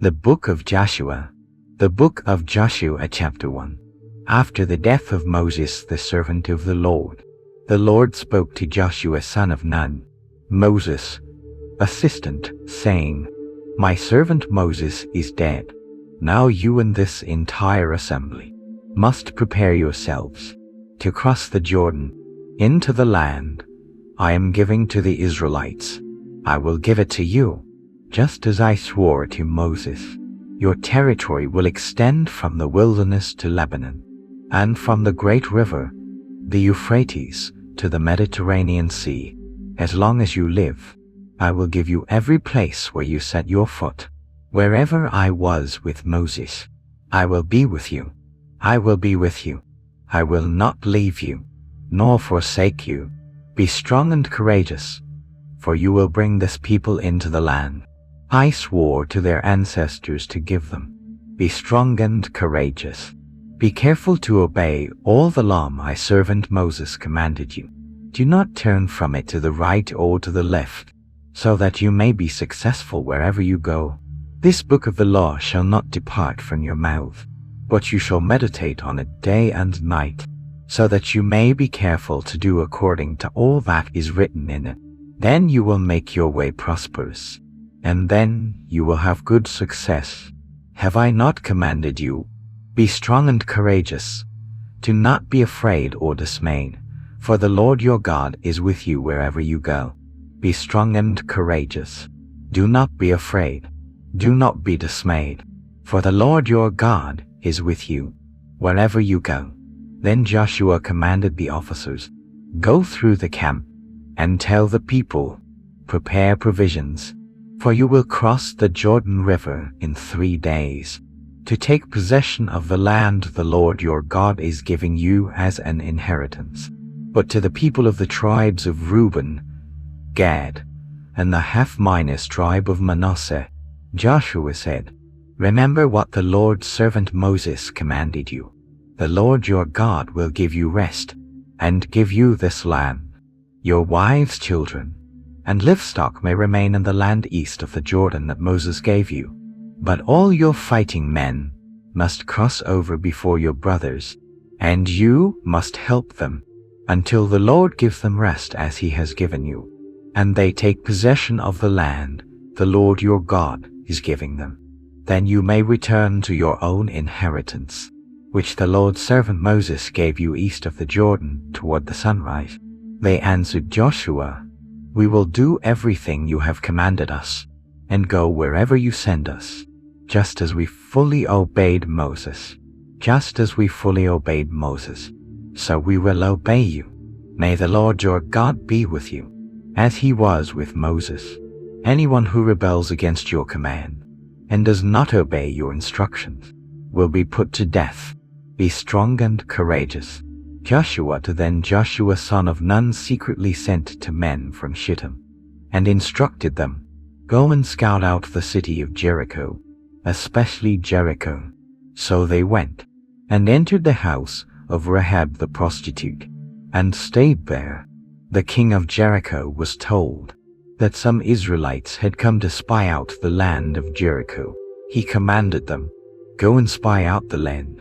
The Book of Joshua. The Book of Joshua, chapter 1. After the death of Moses, the servant of the Lord spoke to Joshua son of Nun, Moses' assistant, saying, "My servant Moses is dead. Now you and this entire assembly must prepare yourselves to cross the Jordan into the land I am giving to the Israelites. I will give it to you, just as I swore to Moses. Your territory will extend from the wilderness to Lebanon, and from the great river, the Euphrates, to the Mediterranean Sea. As long as you live, I will give you every place where you set your foot. Wherever I was with Moses, I will be with you. I will be with you. I will not leave you, nor forsake you. Be strong and courageous, for you will bring this people into the land I swore to their ancestors to give them. Be strong and courageous. Be careful to obey all the law my servant Moses commanded you. Do not turn from it to the right or to the left, so that you may be successful wherever you go. This book of the law shall not depart from your mouth, but you shall meditate on it day and night, so that you may be careful to do according to all that is written in it. Then you will make your way prosperous, and then you will have good success. Have I not commanded you? Be strong and courageous. Do not be afraid or dismayed, for the Lord your God is with you wherever you go. Be strong and courageous. Do not be afraid. Do not be dismayed, for the Lord your God is with you wherever you go." Then Joshua commanded the officers, "Go through the camp and tell the people, prepare provisions, for you will cross the Jordan River in 3 days, to take possession of the land the Lord your God is giving you as an inheritance." But to the people of the tribes of Reuben, Gad, and the half-minus tribe of Manasseh, Joshua said, "Remember what the Lord's servant Moses commanded you. The Lord your God will give you rest, and give you this land. Your wives, children, and livestock may remain in the land east of the Jordan that Moses gave you. But all your fighting men must cross over before your brothers, and you must help them until the Lord gives them rest as he has given you, and they take possession of the land the Lord your God is giving them. Then you may return to your own inheritance, which the Lord's servant Moses gave you east of the Jordan toward the sunrise." They answered Joshua, "We will do everything you have commanded us, and go wherever you send us, just as we fully obeyed Moses. Just as we fully obeyed Moses, so we will obey you. May the Lord your God be with you, as he was with Moses. Anyone who rebels against your command and does not obey your instructions will be put to death. Be strong and courageous." Then Joshua son of Nun secretly sent to men from Shittim, and instructed them, "Go and scout out the city of Jericho, especially Jericho." So they went, and entered the house of Rahab the prostitute, and stayed there. The king of Jericho was told that some Israelites had come to spy out the land of Jericho. He commanded them, "Go and spy out the land,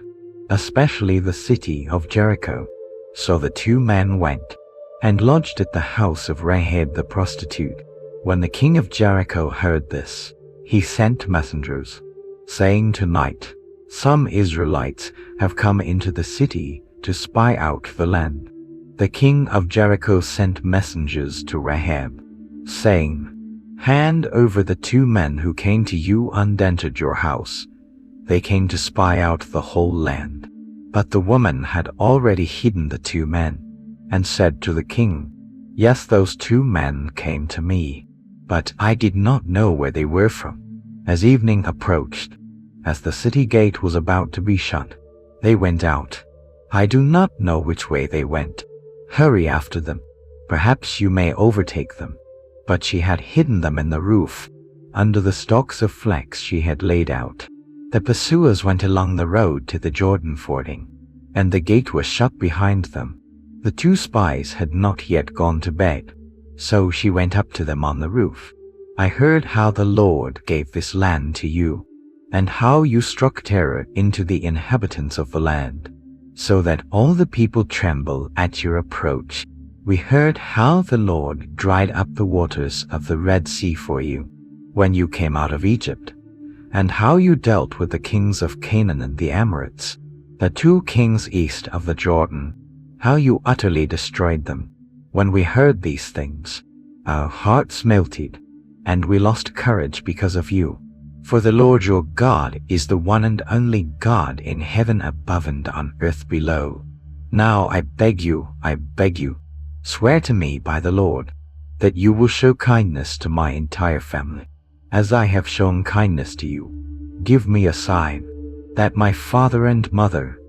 especially the city of Jericho." So the 2 men went, and lodged at the house of Rahab the prostitute. When the king of Jericho heard this, he sent messengers, saying, "Tonight some Israelites have come into the city to spy out the land." The king of Jericho sent messengers to Rahab, saying, "Hand over the 2 men who came to you and entered your house. They came to spy out the whole land." But the woman had already hidden the 2 men, and said to the king, "Yes, those 2 men came to me, but I did not know where they were from." As evening approached, as the city gate was about to be shut, they went out. I do not know which way they went. Hurry after them. Perhaps you may overtake them." But she had hidden them in the roof, under the stalks of flax she had laid out. The pursuers went along the road to the Jordan fording, and the gate was shut behind them. The 2 spies had not yet gone to bed, so she went up to them on the roof. "I heard how the Lord gave this land to you, and how you struck terror into the inhabitants of the land, so that all the people tremble at your approach. We heard how the Lord dried up the waters of the Red Sea for you when you came out of Egypt, and how you dealt with the kings of Canaan and the Amorites, the 2 kings east of the Jordan, how you utterly destroyed them. When we heard these things, our hearts melted, and we lost courage because of you. For the Lord your God is the one and only God in heaven above and on earth below. Now I beg you, swear to me by the Lord, that you will show kindness to my entire family, as I have shown kindness to you. Give me a sign, that my father and mother,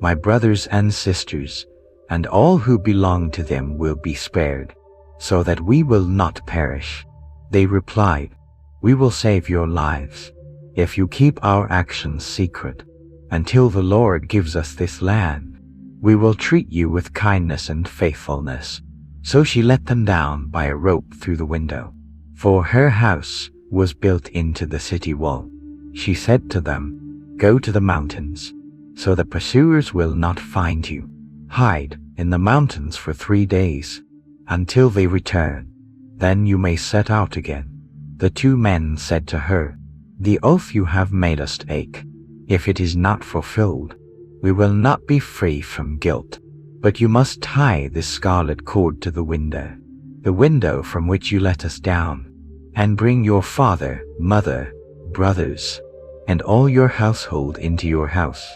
my brothers and sisters, and all who belong to them will be spared, so that we will not perish. They replied, we will save your lives, if you keep our actions secret. Until the Lord gives us this land, we will treat you with kindness and faithfulness. So she let them down by a rope through the window, for her house was built into the city wall. She said to them, go to the mountains, so the pursuers will not find you. Hide in the mountains for 3 days, until they return. Then you may set out again. The 2 men said to her, the oath you have made us take, if it is not fulfilled, we will not be free from guilt. But you must tie this scarlet cord to the window from which you let us down, and bring your father, mother, brothers, and all your household into your house.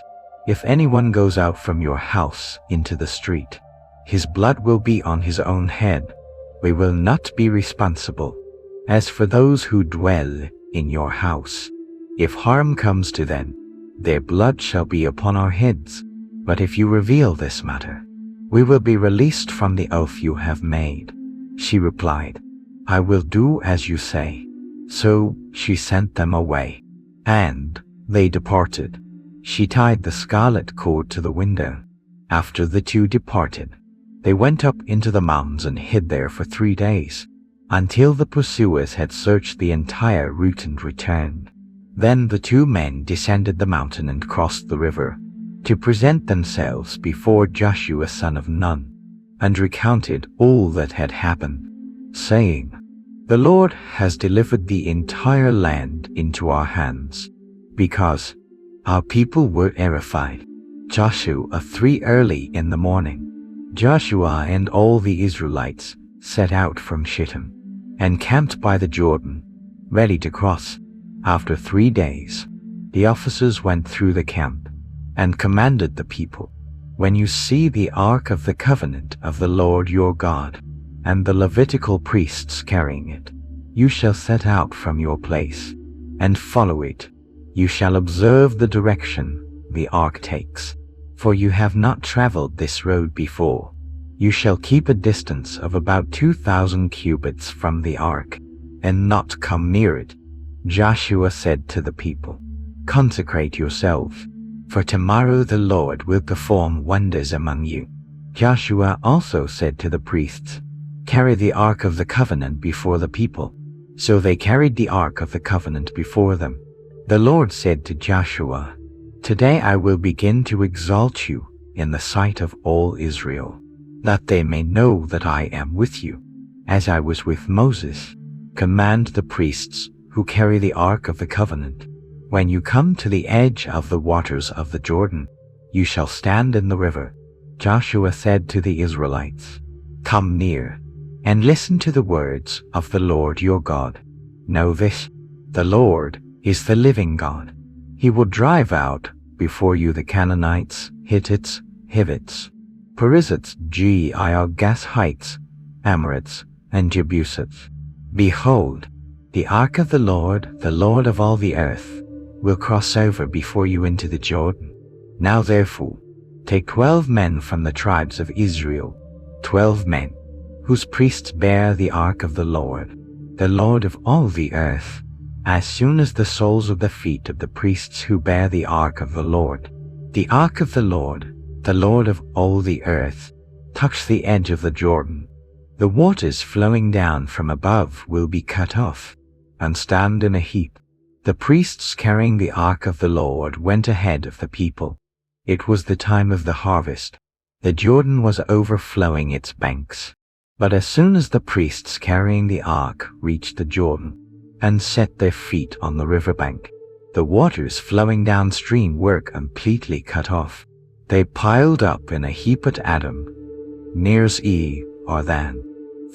If anyone goes out from your house into the street, his blood will be on his own head. We will not be responsible. As for those who dwell in your house, if harm comes to them, their blood shall be upon our heads. But if you reveal this matter, we will be released from the oath you have made. She replied, I will do as you say. So she sent them away, and they departed. She tied the scarlet cord to the window. After the 2 departed, they went up into the mountains and hid there for 3 days, until the pursuers had searched the entire route and returned. Then the 2 men descended the mountain and crossed the river, to present themselves before Joshua son of Nun, and recounted all that had happened, saying, the Lord has delivered the entire land into our hands, because our people were terrified. Joshua 3 early in the morning, Joshua and all the Israelites set out from Shittim, and camped by the Jordan, ready to cross. After 3 days, the officers went through the camp, and commanded the people, when you see the ark of the covenant of the Lord your God, and the Levitical priests carrying it, you shall set out from your place, and follow it. You shall observe the direction the ark takes, for you have not traveled this road before. You shall keep a distance of about 2,000 cubits from the ark, and not come near it. Joshua said to the people, consecrate yourselves, for tomorrow the Lord will perform wonders among you. Joshua also said to the priests, carry the ark of the covenant before the people. So they carried the ark of the covenant before them. The Lord said to Joshua, today I will begin to exalt you in the sight of all Israel, that they may know that I am with you, as I was with Moses. Command the priests who carry the ark of the covenant, when you come to the edge of the waters of the Jordan, you shall stand in the river. Joshua said to the Israelites, come near, and listen to the words of the Lord your God. Know this, the Lord is the living God. He will drive out before you the Canaanites, Hittites, Hivites, Perizzites, Girgashites, Amorites, and Jebusites. Behold, the ark of the Lord of all the earth, will cross over before you into the Jordan. Now therefore, take 12 men from the tribes of Israel, 12 men, whose priests bear the ark of the Lord of all the earth. As soon as the soles of the feet of the priests who bear the ark of the ark of the Lord of all the earth, touch the edge of the Jordan, the waters flowing down from above will be cut off, and stand in a heap. The priests carrying the ark of the Lord went ahead of the people. It was the time of the harvest. The Jordan was overflowing its banks. But as soon as the priests carrying the ark reached the Jordan and set their feet on the riverbank, the waters flowing downstream were completely cut off. They piled up in a heap at Adam, near Ze or Than,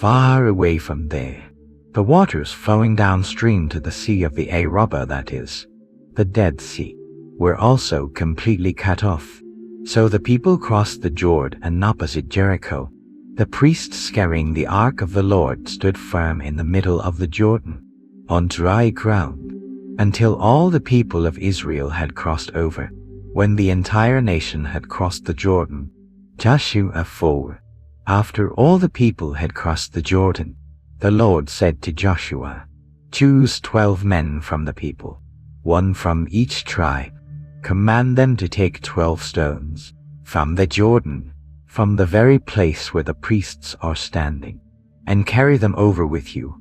far away from there. The waters flowing downstream to the Sea of the Arabah, that is, the Dead Sea, were also completely cut off. So the people crossed the Jordan opposite Jericho. The priests carrying the ark of the Lord stood firm in the middle of the Jordan, on dry ground, until all the people of Israel had crossed over. When the entire nation had crossed the Jordan, Joshua 4. After all the people had crossed the Jordan, the Lord said to Joshua, "Choose 12 men from the people, 1 from each tribe. Command them to take 12 stones from the Jordan, from the very place where the priests are standing, and carry them over with you.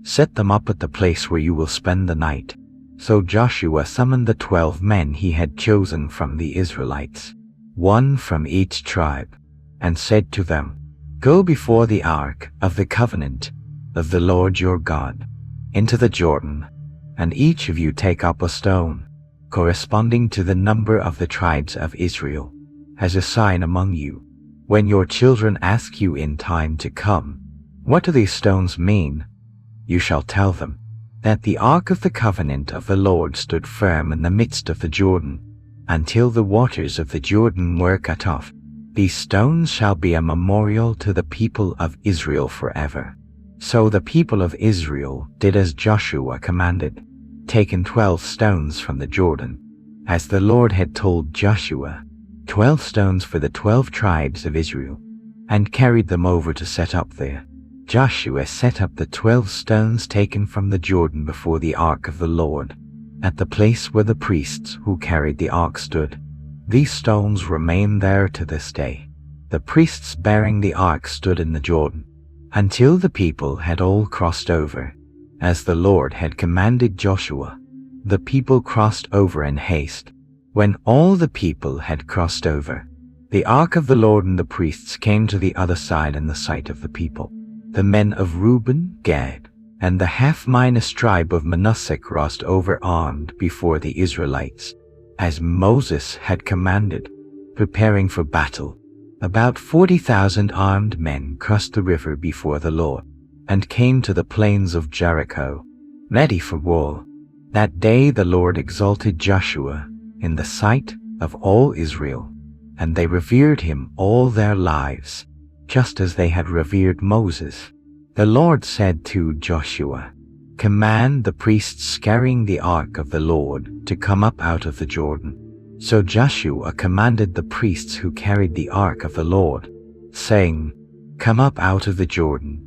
Set them up at the place where you will spend the night." So Joshua summoned the 12 men he had chosen from the Israelites, 1 from each tribe, and said to them, "Go before the ark of the covenant of the Lord your God into the Jordan, and each of you take up a stone corresponding to the number of the tribes of Israel, as a sign among you. When your children ask you in time to come, 'What do these stones mean?' you shall tell them that the ark of the covenant of the Lord stood firm in the midst of the Jordan, until the waters of the Jordan were cut off. These stones shall be a memorial to the people of Israel forever." So the people of Israel did as Joshua commanded, taking 12 stones from the Jordan, as the Lord had told Joshua, 12 stones for the 12 tribes of Israel, and carried them over to set up there. Joshua set up the 12 stones taken from the Jordan before the ark of the Lord, at the place where the priests who carried the ark stood. These stones remain there to this day. The priests bearing the ark stood in the Jordan, until the people had all crossed over, as the Lord had commanded Joshua. The people crossed over in haste. When all the people had crossed over, the ark of the Lord and the priests came to the other side in the sight of the people. The men of Reuben, Gad, and the half-minus tribe of Manasseh crossed over armed before the Israelites, as Moses had commanded, preparing for battle. About 40,000 armed men crossed the river before the Lord, and came to the plains of Jericho, ready for war. That day the Lord exalted Joshua in the sight of all Israel, and they revered him all their lives, just as they had revered Moses. The Lord said to Joshua, "Command the priests carrying the ark of the Lord to come up out of the Jordan." So Joshua commanded the priests who carried the ark of the Lord, saying, "Come up out of the Jordan."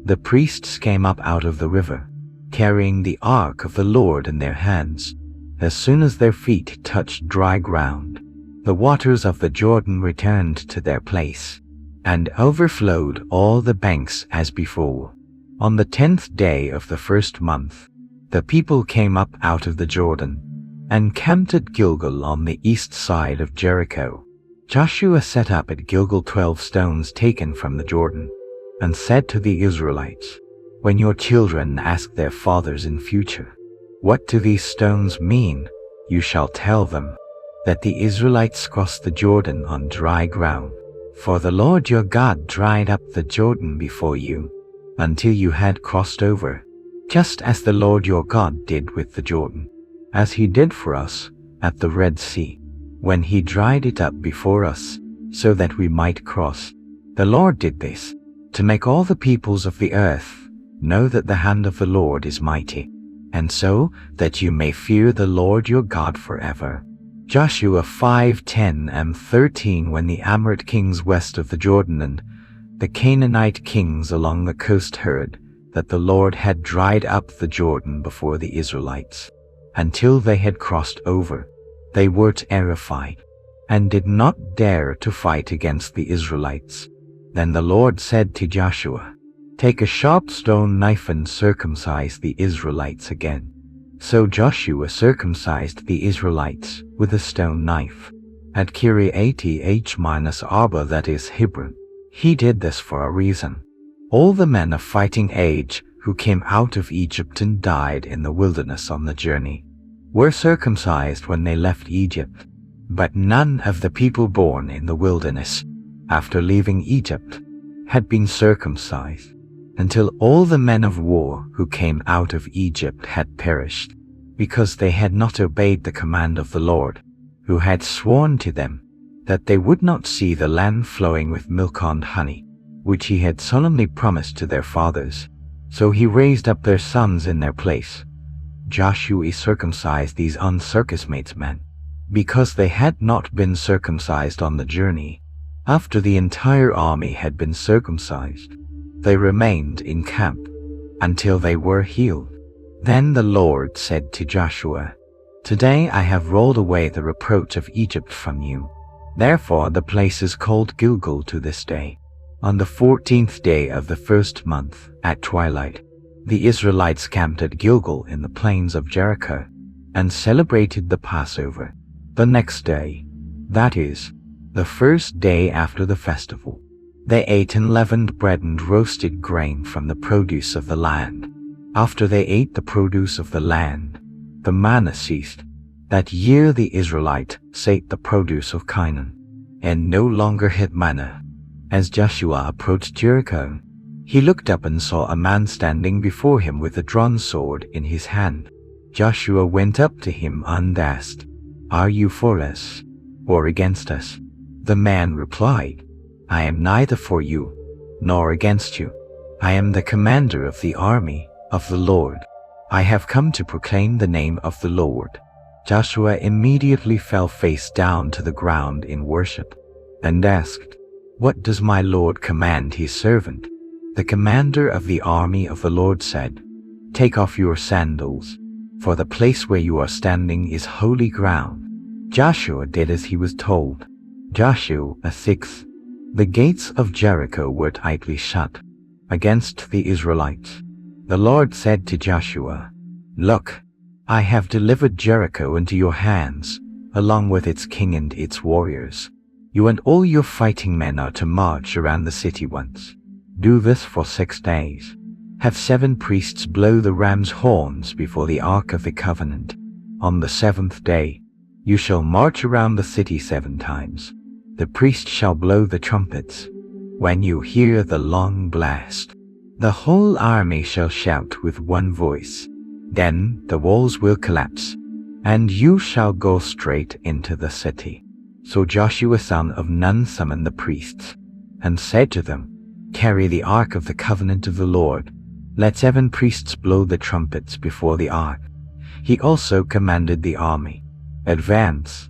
The priests came up out of the river, carrying the ark of the Lord in their hands. As soon as their feet touched dry ground, the waters of the Jordan returned to their place, and overflowed all the banks as before. On the 10th day of the first month, the people came up out of the Jordan, and camped at Gilgal on the east side of Jericho. Joshua set up at Gilgal 12 stones taken from the Jordan, and said to the Israelites, "When your children ask their fathers in future, 'What do these stones mean?' you shall tell them that the Israelites crossed the Jordan on dry ground. For the Lord your God dried up the Jordan before you, until you had crossed over, just as the Lord your God did with the Jordan, as he did for us at the Red Sea, when he dried it up before us, so that we might cross. The Lord did this to make all the peoples of the earth know that the hand of the Lord is mighty, and so that you may fear the Lord your God forever." Joshua 5:10 and 13. When the Amorite kings west of the Jordan and the Canaanite kings along the coast heard that the Lord had dried up the Jordan before the Israelites, until they had crossed over, they were terrified, and did not dare to fight against the Israelites. Then the Lord said to Joshua, "Take a sharp stone knife and circumcise the Israelites again." So Joshua circumcised the Israelites with a stone knife at Kiriath-Arba, that is Hebron. He did this for a reason. All the men of fighting age who came out of Egypt and died in the wilderness on the journey were circumcised when they left Egypt, but none of the people born in the wilderness after leaving Egypt had been circumcised until all the men of war who came out of Egypt had perished, because they had not obeyed the command of the Lord, who had sworn to them that they would not see the land flowing with milk and honey, which he had solemnly promised to their fathers. So he raised up their sons in their place. Joshua circumcised these uncircumcised men, because they had not been circumcised on the journey. After the entire army had been circumcised, they remained in camp until they were healed. Then the Lord said to Joshua, "Today I have rolled away the reproach of Egypt from you." Therefore the place is called Gilgal to this day. On the 14th day of the first month, at twilight, the Israelites camped at Gilgal in the plains of Jericho and celebrated the Passover. The next day, that is, the first day after the festival, they ate unleavened bread and roasted grain from the produce of the land. After they ate the produce of the land, the manna ceased. That year the Israelites ate the produce of Canaan, and no longer had manna. As Joshua approached Jericho, he looked up and saw a man standing before him with a drawn sword in his hand. Joshua went up to him and asked, "Are you for us or against us?" The man replied, "I am neither for you nor against you. I am the commander of the army of the Lord. I have come to proclaim the name of the Lord." Joshua immediately fell face down to the ground in worship and asked, "What does my Lord command his servant?" The commander of the army of the Lord said, "Take off your sandals, for the place where you are standing is holy ground." Joshua did as he was told. Joshua 6. The gates of Jericho were tightly shut against the Israelites. The Lord said to Joshua, "Look, I have delivered Jericho into your hands, along with its king and its warriors. You and all your fighting men are to march around the city once. Do this for 6 days. Have 7 priests blow the ram's horns before the Ark of the Covenant. On the 7th day, you shall march around the city 7 times. The priest shall blow the trumpets. When you hear the long blast, the whole army shall shout with one voice. Then the walls will collapse, and you shall go straight into the city." So Joshua son of Nun summoned the priests, and said to them, "Carry the ark of the covenant of the Lord. Let 7 priests blow the trumpets before the ark." He also commanded the army, "Advance.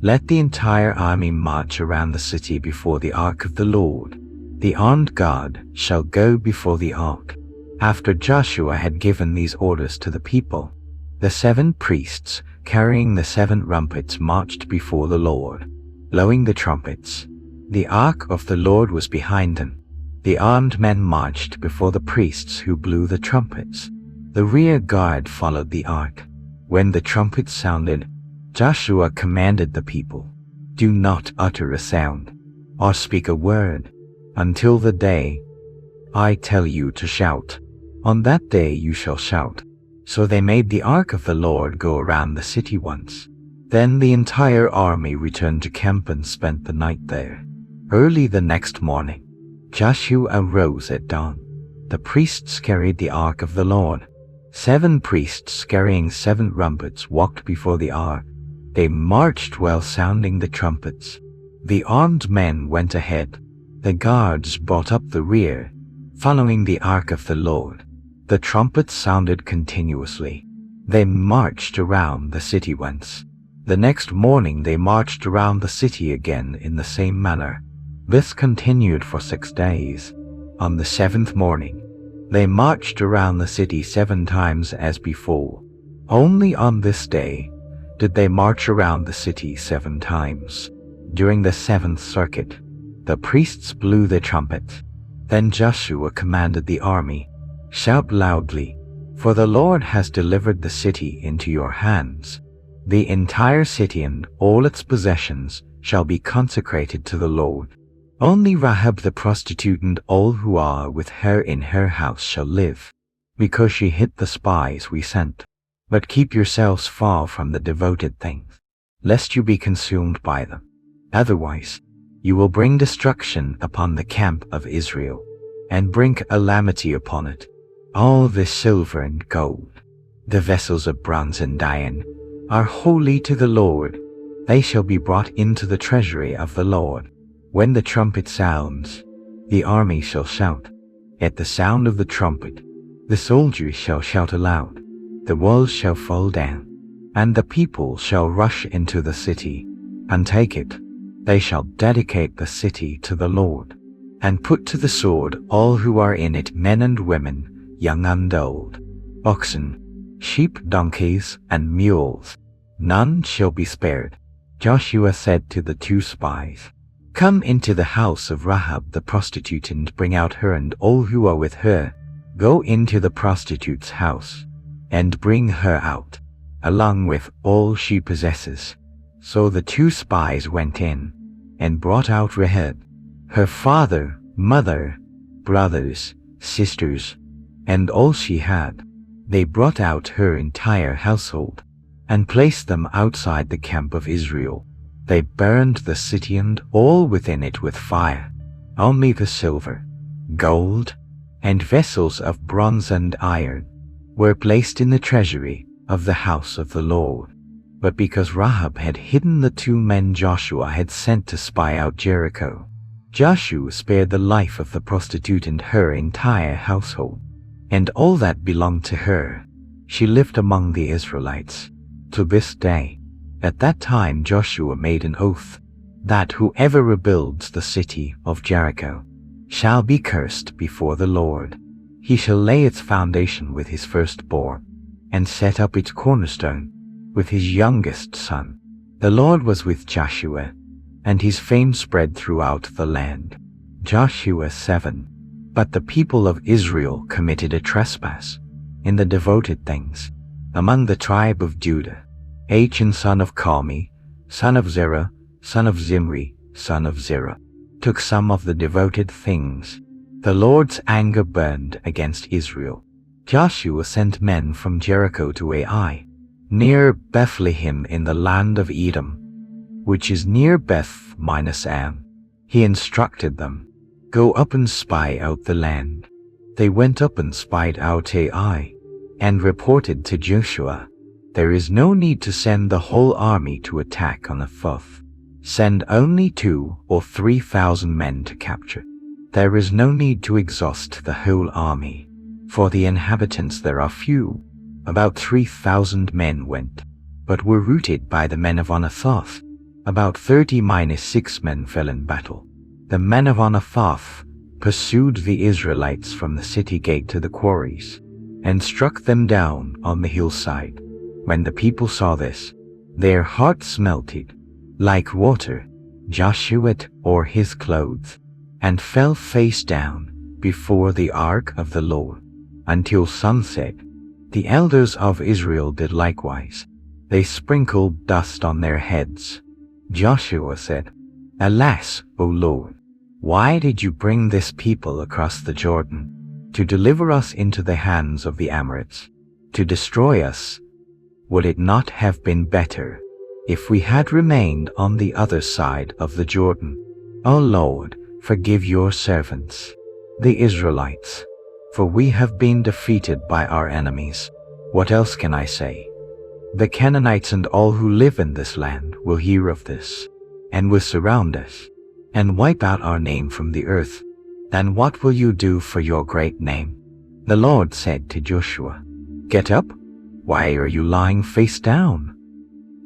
Let the entire army march around the city before the ark of the Lord. The armed guard shall go before the ark." After Joshua had given these orders to the people, the 7 priests carrying the 7 trumpets marched before the Lord, blowing the trumpets. The ark of the Lord was behind them. The armed men marched before the priests who blew the trumpets. The rear guard followed the ark. When the trumpets sounded, Joshua commanded the people, "Do not utter a sound or speak a word until the day I tell you to shout. On that day you shall shout." So they made the ark of the Lord go around the city once. Then the entire army returned to camp and spent the night there. Early the next morning, Joshua arose at dawn. The priests carried the ark of the Lord. 7 priests carrying 7 trumpets walked before the ark. They marched while sounding the trumpets. The armed men went ahead. The guards brought up the rear, following the ark of the Lord. The trumpets sounded continuously. They marched around the city once. The next morning they marched around the city again in the same manner. This continued for 6 days. On the 7th morning, they marched around the city 7 times as before. Only on this day did they march around the city 7 times. During the 7th circuit, the priests blew their trumpets. Then Joshua commanded the army, "Shout loudly, For the Lord has delivered the city into your hands. The entire city and all its possessions shall be consecrated to the Lord. Only Rahab the prostitute and all who are with her in her house shall live, because she hid the spies we sent. But keep yourselves far from the devoted things, lest you be consumed by them. Otherwise, you will bring destruction upon the camp of Israel, and bring calamity upon it. All the silver and gold, the vessels of bronze and iron, are holy to the Lord. They shall be brought into the treasury of the Lord. When the trumpet sounds, the army shall shout. At the sound of the trumpet, the soldiers shall shout aloud. The walls shall fall down, and the people shall rush into the city, and take it. They shall dedicate the city to the Lord, and put to the sword all who are in it, men and women, young and old, oxen, sheep, donkeys, and mules. None shall be spared. Joshua said to the 2 spies, "Come into the house of Rahab the prostitute and bring out her and all who are with her. Go into the prostitute's house, and bring her out, along with all she possesses." So the 2 spies went in, and brought out Rahab, her father, mother, brothers, sisters, and all she had. They brought out her entire household, and placed them outside the camp of Israel. They burned the city and all within it with fire. Only the silver, gold, and vessels of bronze and iron were placed in the treasury of the house of the Lord. But because Rahab had hidden the 2 men Joshua had sent to spy out Jericho, Joshua spared the life of the prostitute and her entire household, and all that belonged to her. She lived among the Israelites to this day. At that time Joshua made an oath that whoever rebuilds the city of Jericho shall be cursed before the Lord. He shall lay its foundation with his firstborn, and set up its cornerstone with his youngest son. The Lord was with Joshua, and his fame spread throughout the land. Joshua 7. But the people of Israel committed a trespass in the devoted things. Among the tribe of Judah, Achan son of Carmi, son of Zerah, son of Zimri, son of Zerah, took some of the devoted things. The Lord's anger burned against Israel. Joshua sent men from Jericho to Ai, near Bethlehem in the land of Edom, which is near Beth-Minasam. He instructed them, "Go up and spy out the land." They went up and spied out Ai, and reported to Joshua, "There is no need to send the whole army to attack on a foe. Send only 2,000 or 3,000 men to capture. There is no need to exhaust the whole army, for the inhabitants there are few." About 3,000 men went, but were routed by the men of Anathoth. About 30-6 men fell in battle. The men of Anathoth pursued the Israelites from the city gate to the quarries, and struck them down on the hillside. When the people saw this, their hearts melted like water. Joshua tore his clothes, and fell face down before the ark of the Lord until sunset. The elders of Israel did likewise. They sprinkled dust on their heads. Joshua said, "Alas, O Lord, why did you bring this people across the Jordan to deliver us into the hands of the Amorites, to destroy us? Would it not have been better if we had remained on the other side of the Jordan? O Lord, forgive your servants, the Israelites, for we have been defeated by our enemies." What else can I say? The Canaanites and all who live in this land will hear of this, and will surround us, and wipe out our name from the earth. Then what will you do for your great name? The Lord said to Joshua, "Get up. Why are you lying face down?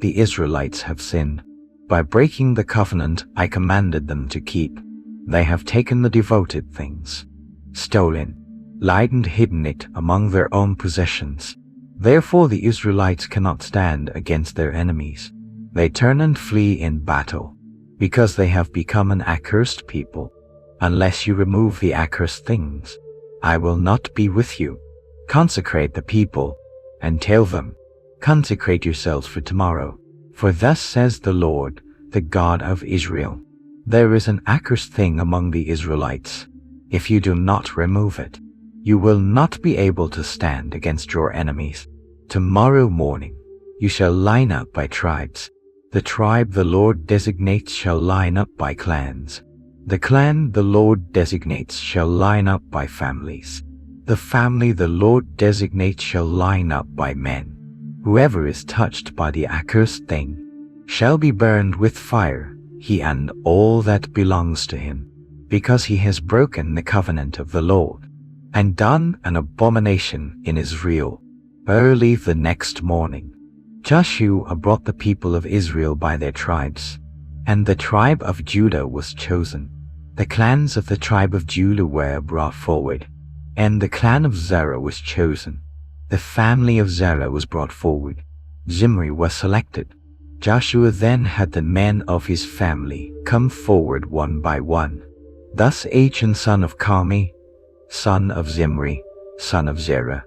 The Israelites have sinned by breaking the covenant I commanded them to keep. They have taken the devoted things, stolen, lied and hidden it among their own possessions. Therefore the Israelites cannot stand against their enemies. They turn and flee in battle, because they have become an accursed people. Unless you remove the accursed things, I will not be with you." Consecrate the people, and tell them, consecrate yourselves for tomorrow. For thus says the Lord, the God of Israel, there is an accursed thing among the Israelites. If you do not remove it, you will not be able to stand against your enemies. Tomorrow morning you shall line up by tribes. The tribe the Lord designates shall line up by clans. The clan the Lord designates shall line up by families. The family the Lord designates shall line up by men. Whoever is touched by the accursed thing shall be burned with fire, he and all that belongs to him, because he has broken the covenant of the Lord, and done an abomination in Israel. Early the next morning, Joshua brought the people of Israel by their tribes, and the tribe of Judah was chosen. The clans of the tribe of Judah were brought forward, and the clan of Zerah was chosen. The family of Zerah was brought forward. Zimri was selected. Joshua then had the men of his family come forward one by one. Thus Achan son of Carmi, son of Zimri, son of Zerah,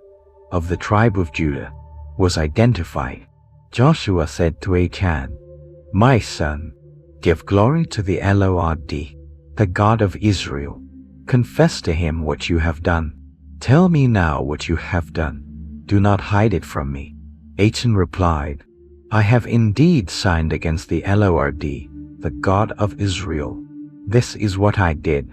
of the tribe of Judah, was identified. Joshua said to Achan, my son, give glory to the Lord, the God of Israel. Confess to him what you have done. Tell me now what you have done. Do not hide it from me. Achan replied, I have indeed signed against the Lord, the God of Israel. This is what I did.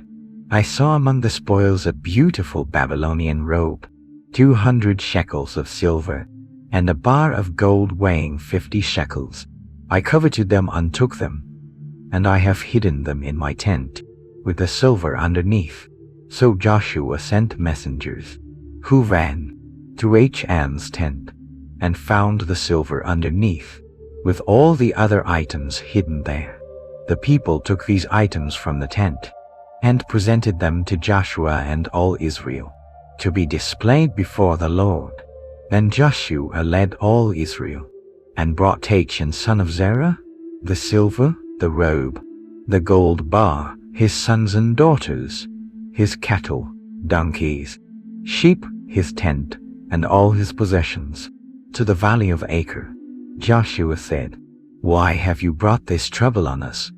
I saw among the spoils a beautiful Babylonian robe, 200 shekels of silver, and a bar of gold weighing 50 shekels. I coveted them and took them, and I have hidden them in my tent, with the silver underneath. So Joshua sent messengers, who ran to Achan's tent, and found the silver underneath, with all the other items hidden there. The people took these items from the tent, and presented them to Joshua and all Israel, to be displayed before the Lord. Then Joshua led all Israel, and brought Achan son of Zerah, the silver, the robe, the gold bar, his sons and daughters, his cattle, donkeys, sheep, his tent, and all his possessions, to the valley of Acre. Joshua said, why have you brought this trouble on us?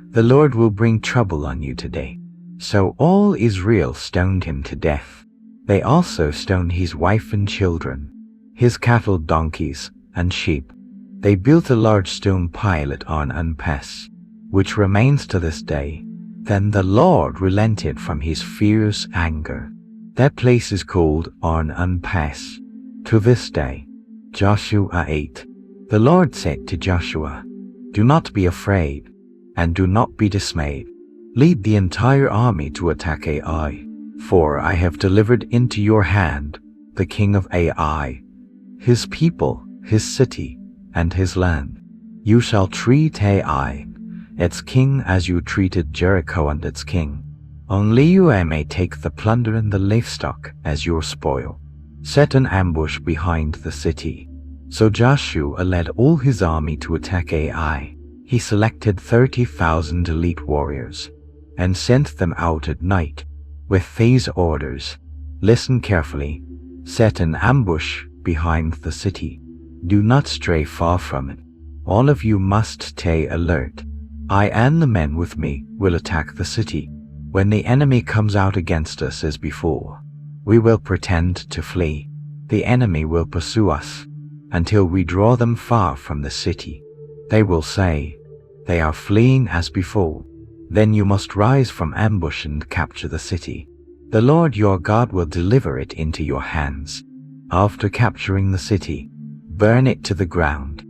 The Lord will bring trouble on you today. So all Israel stoned him to death. They also stoned his wife and children, his cattle, donkeys, and sheep. They built a large stone pile at Arnon Pass, which remains to this day. Then the Lord relented from his fierce anger. That place is called Arnon Pass to this day. Joshua 8. The Lord said to Joshua, do not be afraid, and do not be dismayed. Lead the entire army to attack Ai, for I have delivered into your hand the king of Ai, his people, his city, and his land. You shall treat Ai, its king, as you treated Jericho and its king. Only you may take the plunder and the livestock as your spoil. Set an ambush behind the city. So Joshua led all his army to attack Ai. He selected 30,000 elite warriors, and sent them out at night, with these orders. Listen carefully. Set an ambush behind the city. Do not stray far from it. All of you must stay alert. I and the men with me will attack the city. When the enemy comes out against us as before, we will pretend to flee. The enemy will pursue us until we draw them far from the city. They will say, they are fleeing as before. Then you must rise from ambush and capture the city. The Lord your God will deliver it into your hands. After capturing the city, burn it to the ground.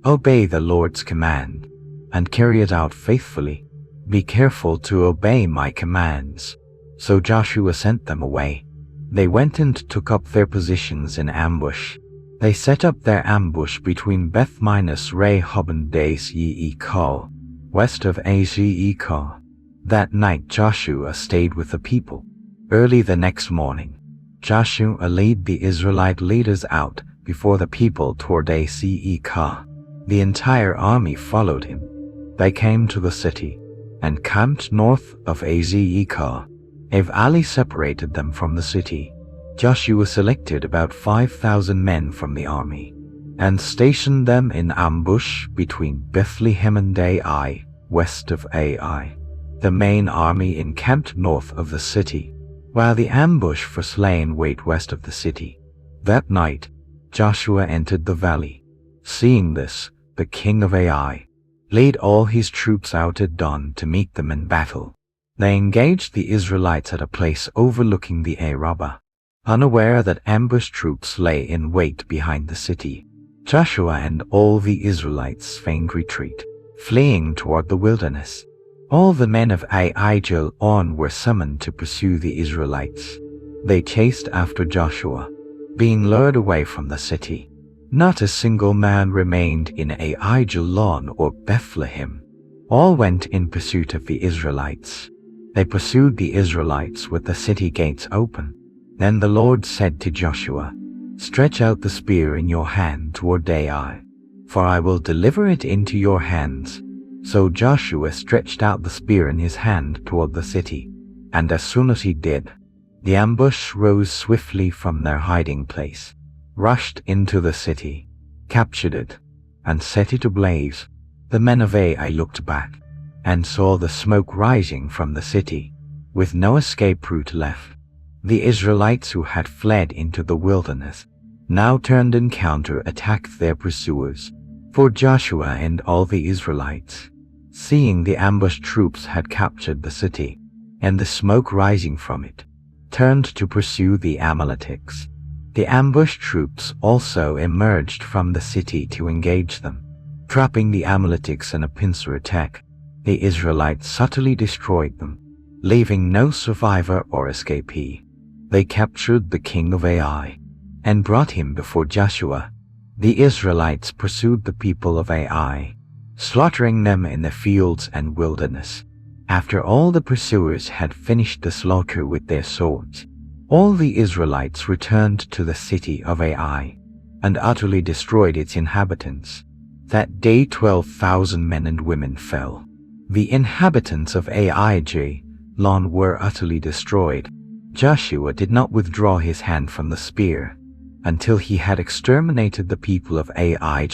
Obey the Lord's command, and carry it out faithfully. Be careful to obey my commands. So Joshua sent them away. They went and took up their positions in ambush. They set up their ambush between Beth-Rehob and Az-Ekal, west of Az-Ekal. That night Joshua stayed with the people. Early the next morning, Joshua led the Israelite leaders out before the people toward Az-Ekal. The entire army followed him. They came to the city and camped north of Az-Ekal. Ali separated them from the city. Joshua selected about 5,000 men from the army and stationed them in ambush between Bethlehem and Ai, west of Ai. The main army encamped north of the city, while the ambush for slain wait west of the city. That night, Joshua entered the valley. Seeing this, the king of Ai led all his troops out at dawn to meet them in battle. They engaged the Israelites at a place overlooking the Arabah, unaware that ambushed troops lay in wait behind the city. Joshua and all the Israelites feigned retreat, fleeing toward the wilderness. All the men of Ai were summoned to pursue the Israelites. They chased after Joshua, being lured away from the city. Not a single man remained in Ai or Bethlehem. All went in pursuit of the Israelites. They pursued the Israelites with the city gates open. Then the Lord said to Joshua, "Stretch out the spear in your hand toward Ai, for I will deliver it into your hands." So Joshua stretched out the spear in his hand toward the city, and as soon as he did, the ambush rose swiftly from their hiding place, rushed into the city, captured it, and set it ablaze. The men of Ai looked back and saw the smoke rising from the city, with no escape route left. The Israelites who had fled into the wilderness now turned and counter-attacked their pursuers. For Joshua and all the Israelites, seeing the ambushed troops had captured the city, and the smoke rising from it, turned to pursue the Amalekites. The ambushed troops also emerged from the city to engage them. Trapping the Amalekites in a pincer attack, the Israelites subtly destroyed them, leaving no survivor or escapee. They captured the king of Ai and brought him before Joshua. The Israelites pursued the people of Ai, slaughtering them in the fields and wilderness. After all the pursuers had finished the slaughter with their swords, all the Israelites returned to the city of Ai and utterly destroyed its inhabitants. That day 12,000 men and women fell. The inhabitants of Ai were utterly destroyed. Joshua did not withdraw his hand from the spear until he had exterminated the people of Ai.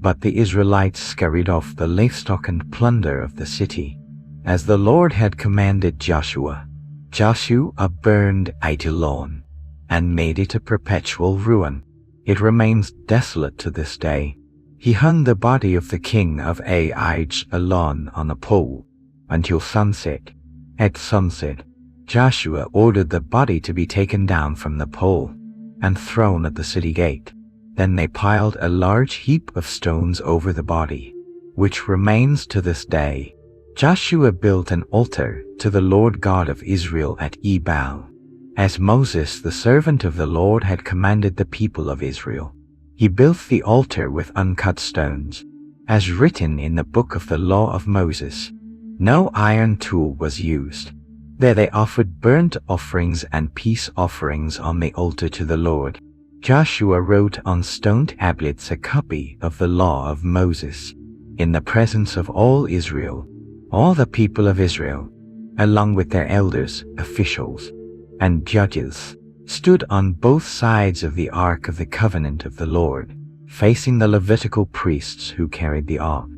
But the Israelites carried off the livestock and plunder of the city, as the Lord had commanded Joshua. Joshua burned Ai and made it a perpetual ruin. It remains desolate to this day. He hung the body of the king of Ai on a pole until sunset. At sunset, Joshua ordered the body to be taken down from the pole and thrown at the city gate. Then they piled a large heap of stones over the body, which remains to this day. Joshua built an altar to the Lord God of Israel at Ebal, as Moses the servant of the Lord had commanded the people of Israel. He built the altar with uncut stones, as written in the book of the law of Moses. No iron tool was used. There they offered burnt offerings and peace offerings on the altar to the Lord. Joshua wrote on stone tablets a copy of the law of Moses in the presence of all Israel. All the people of Israel, along with their elders, officials, and judges, stood on both sides of the Ark of the Covenant of the Lord, facing the Levitical priests who carried the Ark,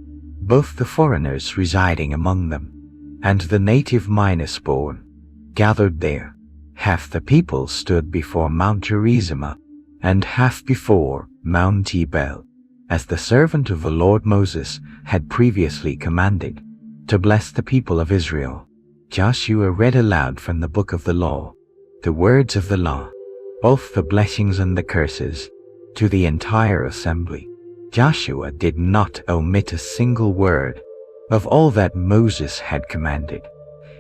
both the foreigners residing among them and the native miners born, gathered there. Half the people stood before Mount Gerizim, and half before Mount Ebal, as the servant of the Lord Moses had previously commanded, to bless the people of Israel. Joshua read aloud from the book of the law, the words of the law, both the blessings and the curses, to the entire assembly. Joshua did not omit a single word of all that Moses had commanded.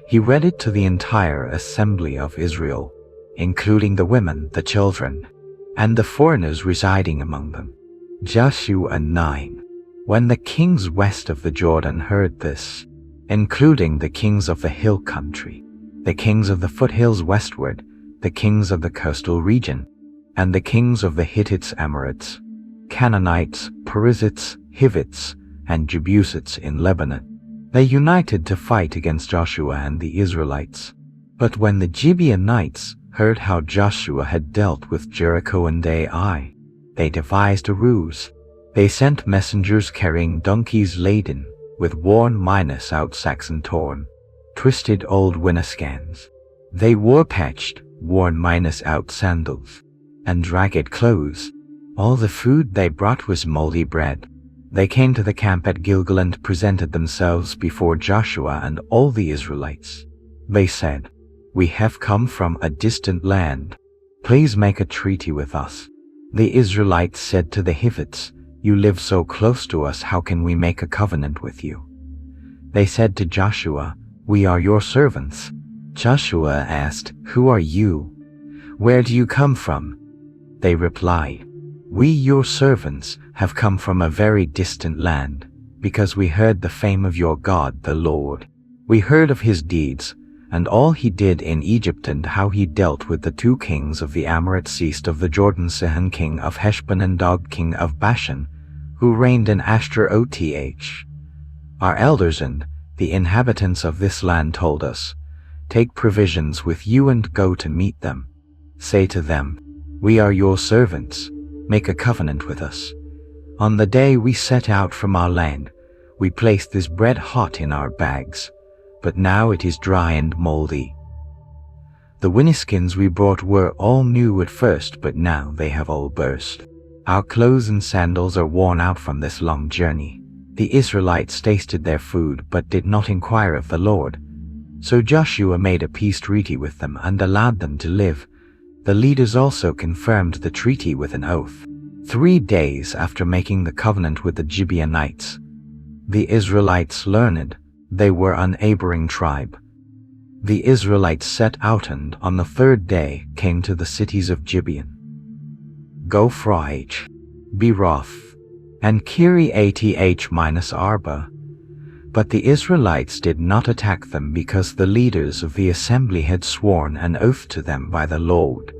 He read it to the entire assembly of Israel, including the women, the children, and the foreigners residing among them. Joshua 9. When the kings west of the Jordan heard this, including the kings of the hill country, the kings of the foothills westward, the kings of the coastal region, and the kings of the Hittites, Amorites, Canaanites, Perizzites, Hivites, and Jebusites in Lebanon, they united to fight against Joshua and the Israelites. But when the Gibeonites heard how Joshua had dealt with Jericho and Ai. They devised a ruse. They sent messengers carrying donkeys laden with worn out sacks and torn, twisted old wineskins. They wore patched, worn out sandals and ragged clothes. All the food they brought was moldy bread. They came to the camp at Gilgal and presented themselves before Joshua and all the Israelites. They said, "We have come from a distant land. Please make a treaty with us." The Israelites said to the Hittites, "You live so close to us, how can we make a covenant with you?" They said to Joshua, "We are your servants." Joshua asked, "Who are you? Where do you come from?" They replied, "We, your servants, have come from a very distant land, because we heard the fame of your God, the Lord. We heard of his deeds, and all he did in Egypt, and how he dealt with the 2 kings of the Amorites east of the Jordan, Sihon king of Heshbon and Og king of Bashan, who reigned in Ashtaroth. Our elders and the inhabitants of this land told us, 'Take provisions with you and go to meet them. Say to them, "We are your servants. Make a covenant with us." On the day we set out from our land, we placed this bread hot in our bags, but now it is dry and moldy. The wineskins we brought were all new at first, but now they have all burst. Our clothes and sandals are worn out from this long journey." The Israelites tasted their food, but did not inquire of the Lord. So Joshua made a peace treaty with them and allowed them to live. The leaders also confirmed the treaty with an oath. 3 days after making the covenant with the Gibeonites, the Israelites learned they were an neighboring tribe. The Israelites set out and on the 3rd day came to the cities of Gibeon, Gophrach, Beroth, and Kiriath-Arba. But the Israelites did not attack them because the leaders of the assembly had sworn an oath to them by the Lord,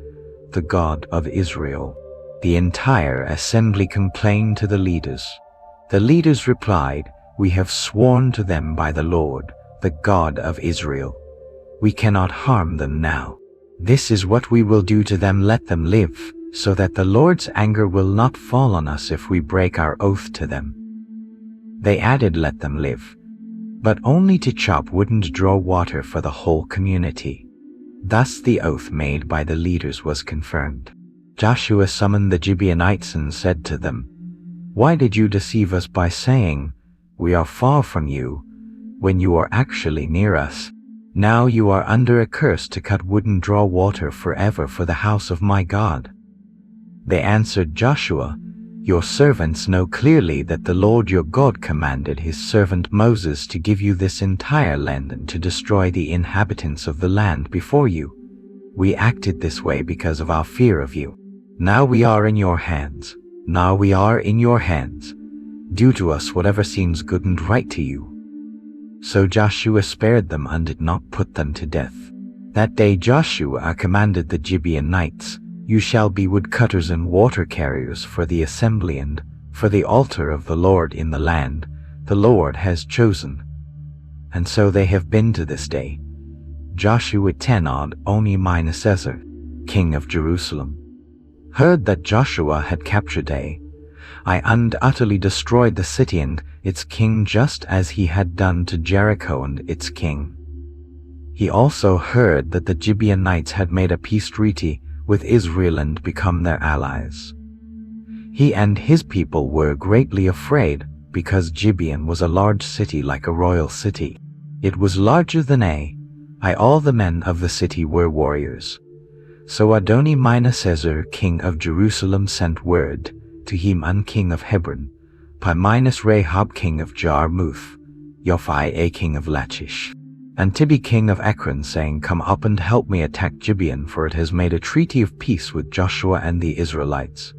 the God of Israel. The entire assembly complained to the leaders. The leaders replied, "We have sworn to them by the Lord, the God of Israel. We cannot harm them now. This is what we will do to them: let them live, so that the Lord's anger will not fall on us if we break our oath to them." They added, "Let them live, but only to chop wood and draw water for the whole community." Thus the oath made by the leaders was confirmed. Joshua summoned the Gibeonites and said to them, "Why did you deceive us by saying, 'We are far from you,' when you are actually near us? Now you are under a curse to cut wood and draw water forever for the house of my God." They answered Joshua, "Your servants know clearly that the Lord your God commanded his servant Moses to give you this entire land and to destroy the inhabitants of the land before you. We acted this way because of our fear of you. Now we are in your hands. Now we are in your hands. Do to us whatever seems good and right to you." So Joshua spared them and did not put them to death. That day Joshua commanded the Gibeonites, "You shall be woodcutters and water carriers for the assembly and for the altar of the Lord in the land the Lord has chosen." And so they have been to this day. Joshua 10 Oni-Caesar, king of Jerusalem, heard that Joshua had captured Ai and utterly destroyed the city and its king, just as he had done to Jericho and its king. He also heard that the Gibeonites had made a peace treaty with Israel and become their allies. He and his people were greatly afraid, because Gibeon was a large city, like a royal city. It was larger than Ai. All the men of the city were warriors. So Adoni-Caesar, king of Jerusalem, sent word to Heman, king of Hebron, Pi-Rahab, king of Jarmuth, Yophai, king of Lachish, and Tibi, king of Ekron, saying, "Come up and help me attack Gibeon, for it has made a treaty of peace with Joshua and the Israelites."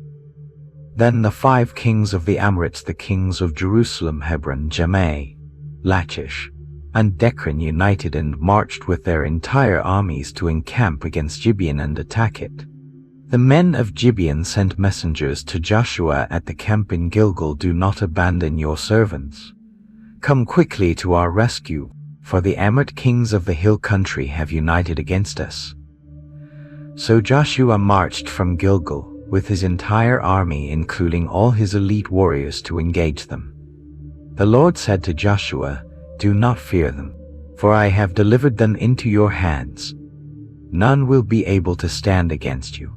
Then the 5 kings of the Amorites, the kings of Jerusalem, Hebron, Jammeh, Lachish, and Dekron, united and marched with their entire armies to encamp against Gibeon and attack it. The men of Gibeon sent messengers to Joshua at the camp in Gilgal, "Do not abandon your servants. Come quickly to our rescue, for the Amorite kings of the hill country have united against us." So Joshua marched from Gilgal with his entire army, including all his elite warriors, to engage them. The Lord said to Joshua, "Do not fear them, for I have delivered them into your hands. None will be able to stand against you."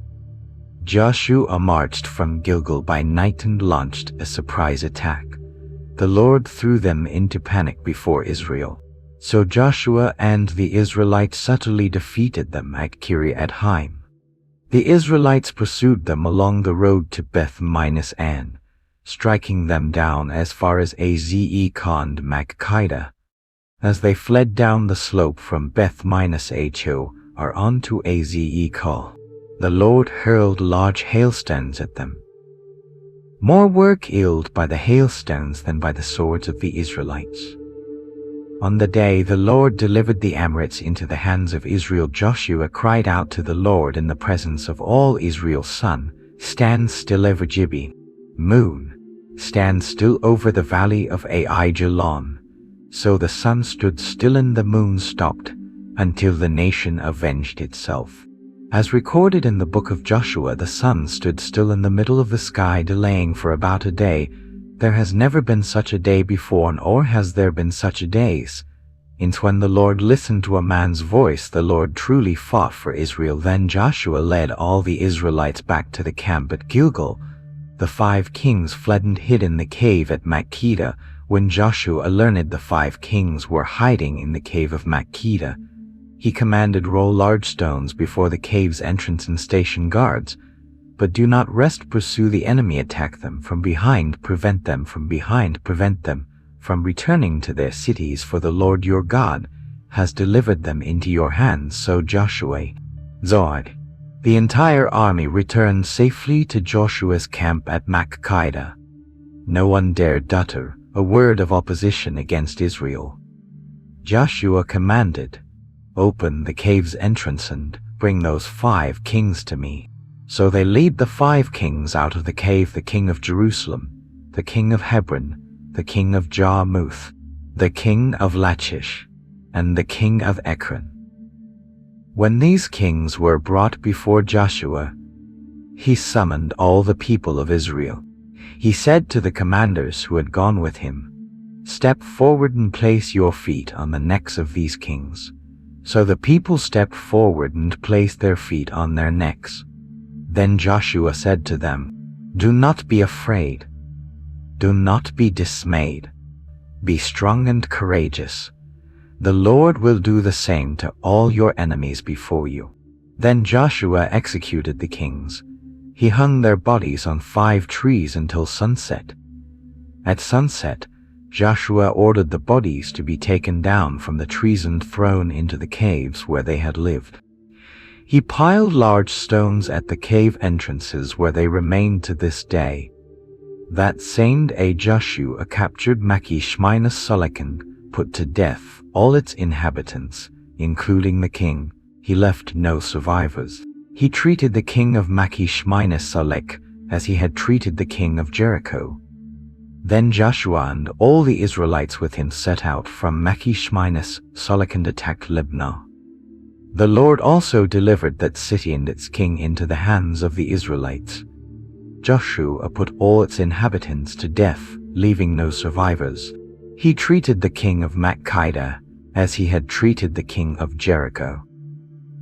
Joshua marched from Gilgal by night and launched a surprise attack. The Lord threw them into panic before Israel. So Joshua and the Israelites subtly defeated them at Kiriath-Haim. The Israelites pursued them along the road to Beth-An, striking them down as far as Azekah. As they fled down the slope from Beth-Ho or onto Azekah, the Lord hurled large hailstones at them. More were killed by the hailstones than by the swords of the Israelites. On the day the Lord delivered the Amorites into the hands of Israel, Joshua cried out to the Lord in the presence of all Israel's sons, "Stand still over Gibeon. Moon, stand still over the valley of Aijalon." So the sun stood still and the moon stopped, until the nation avenged itself. As recorded in the book of Joshua, the sun stood still in the middle of the sky, delaying for about a day. There has never been such a day before, nor has there been such a days. It's when the Lord listened to a man's voice, the Lord truly fought for Israel. Then Joshua led all the Israelites back to the camp at Gilgal. The 5 kings fled and hid in the cave at Makkedah. When Joshua learned the 5 kings were hiding in the cave of Makkedah, he commanded, "Roll large stones before the cave's entrance and station guards. But do not rest, pursue the enemy, attack them from behind, prevent them from returning to their cities, for the Lord your God has delivered them into your hands." So Joshua, the entire army returned safely to Joshua's camp at Makkedah. No one dared utter a word of opposition against Israel. Joshua commanded, "Open the cave's entrance and bring those 5 kings to me." So they led the 5 kings out of the cave: the king of Jerusalem, the king of Hebron, the king of Jarmuth, the king of Lachish, and the king of Ekron. When these kings were brought before Joshua, he summoned all the people of Israel. He said to the commanders who had gone with him, "Step forward and place your feet on the necks of these kings." So the people stepped forward and placed their feet on their necks. Then Joshua said to them, "Do not be afraid. Do not be dismayed. Be strong and courageous. The Lord will do the same to all your enemies before you." Then Joshua executed the kings. He hung their bodies on 5 trees until sunset. At sunset, Joshua ordered the bodies to be taken down from the trees and thrown into the caves where they had lived. He piled large stones at the cave entrances, where they remain to this day. That same day Joshua captured Machish-Solecon, put to death all its inhabitants, including the king. He left no survivors. He treated the king of Machish-Solek as he had treated the king of Jericho. Then Joshua and all the Israelites with him set out from Machish-Solek and attacked Libnah. The Lord also delivered that city and its king into the hands of the Israelites. Joshua put all its inhabitants to death, leaving no survivors. He treated the king of Makkedah as he had treated the king of Jericho.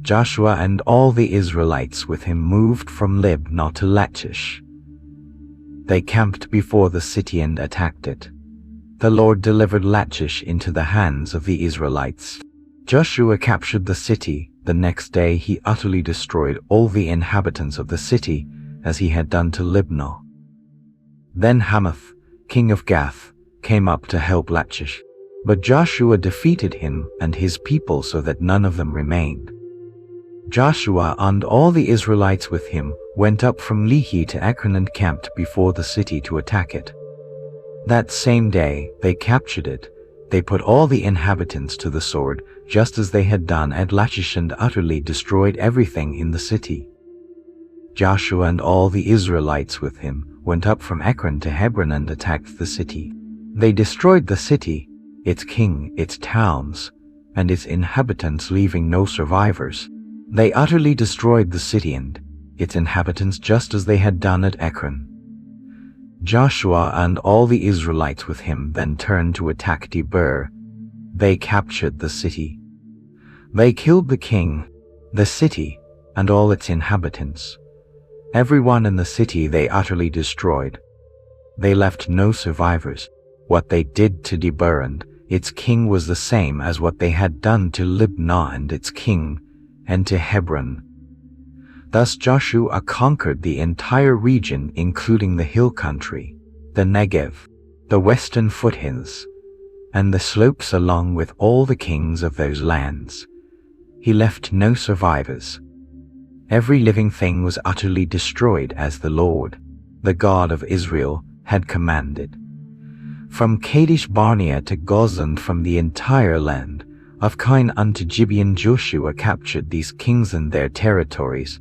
Joshua and all the Israelites with him moved from Libnah to Lachish. They camped before the city and attacked it. The Lord delivered Lachish into the hands of the Israelites. Joshua captured the city. The next day he utterly destroyed all the inhabitants of the city, as he had done to Libnah. Then Hamath, king of Gath, came up to help Lachish. But Joshua defeated him and his people so that none of them remained. Joshua and all the Israelites with him went up from Lehi to Ekron and camped before the city to attack it. That same day they captured it. They put all the inhabitants to the sword, just as they had done at Lachish, and utterly destroyed everything in the city. Joshua and all the Israelites with him went up from Ekron to Hebron and attacked the city. They destroyed the city, its king, its towns, and its inhabitants, leaving no survivors. They utterly destroyed the city and its inhabitants just as they had done at Ekron. Joshua and all the Israelites with him then turned to attack Debir. They captured the city. They killed the king, the city, and all its inhabitants. Everyone in the city they utterly destroyed. They left no survivors. What they did to Debir and its king was the same as what they had done to Libnah and its king, and to Hebron. Thus Joshua conquered the entire region, including the hill country, the Negev, the western foothills, and the slopes, along with all the kings of those lands. He left no survivors. Every living thing was utterly destroyed as the Lord, the God of Israel, had commanded. From Kadesh Barnea to Gozan, from the entire land of Kain unto Gibeon, Joshua captured these kings and their territories.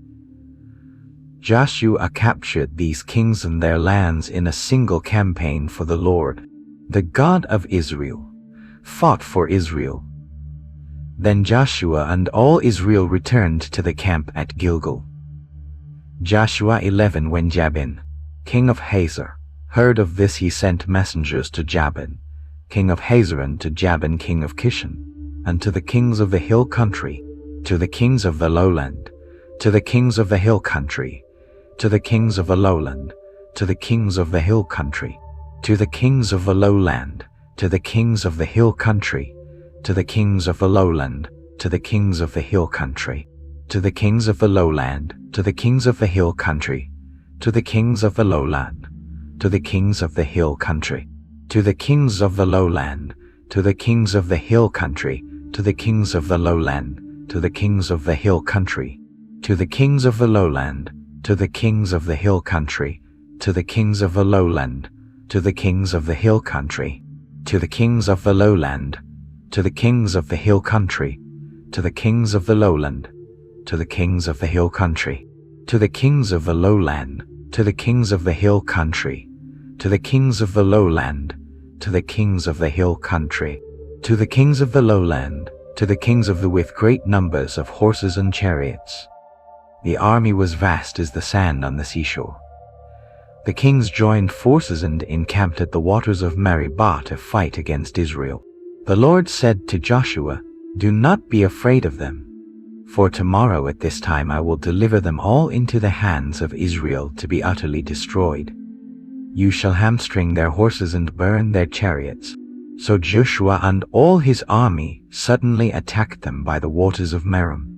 Joshua captured these kings and their lands in a single campaign, for the Lord, the God of Israel, fought for Israel. Then Joshua and all Israel returned to the camp at Gilgal. Joshua 11. When Jabin, king of Hazor, heard of this, he sent messengers to Jabin, king of Hazor, and to Jabin, king of Kishon, and to the kings of the hill country, to the kings of the lowland, to the kings of the hill country, to the kings of the lowland, to the kings of the hill country, to the kings of the lowland, to the kings of the hill country, to the kings of the lowland, to the kings of the hill country, to the kings of the lowland, to the kings of the hill country, to the kings of the lowland, to the kings of the hill country, to the kings of the lowland, to the kings of the hill country, to the kings of the lowland, to the kings of the hill country, to the kings of the lowland, to the kings of the hill country, to the kings of the lowland, to the kings of the hill country, to the kings of the lowland, to the kings of the hill country, to the kings of the lowland, to the kings of the hill country, to the kings of the lowland, to the kings of the hill country, to the kings of the lowland, to the kings of the hill country, to the kings of the lowland, to the kings of the with great numbers of horses and chariots. The army was vast as the sand on the seashore. The kings joined forces and encamped at the waters of Meribah to fight against Israel. The Lord said to Joshua, "Do not be afraid of them, for tomorrow at this time I will deliver them all into the hands of Israel to be utterly destroyed. You shall hamstring their horses and burn their chariots." So Joshua and all his army suddenly attacked them by the waters of Merom.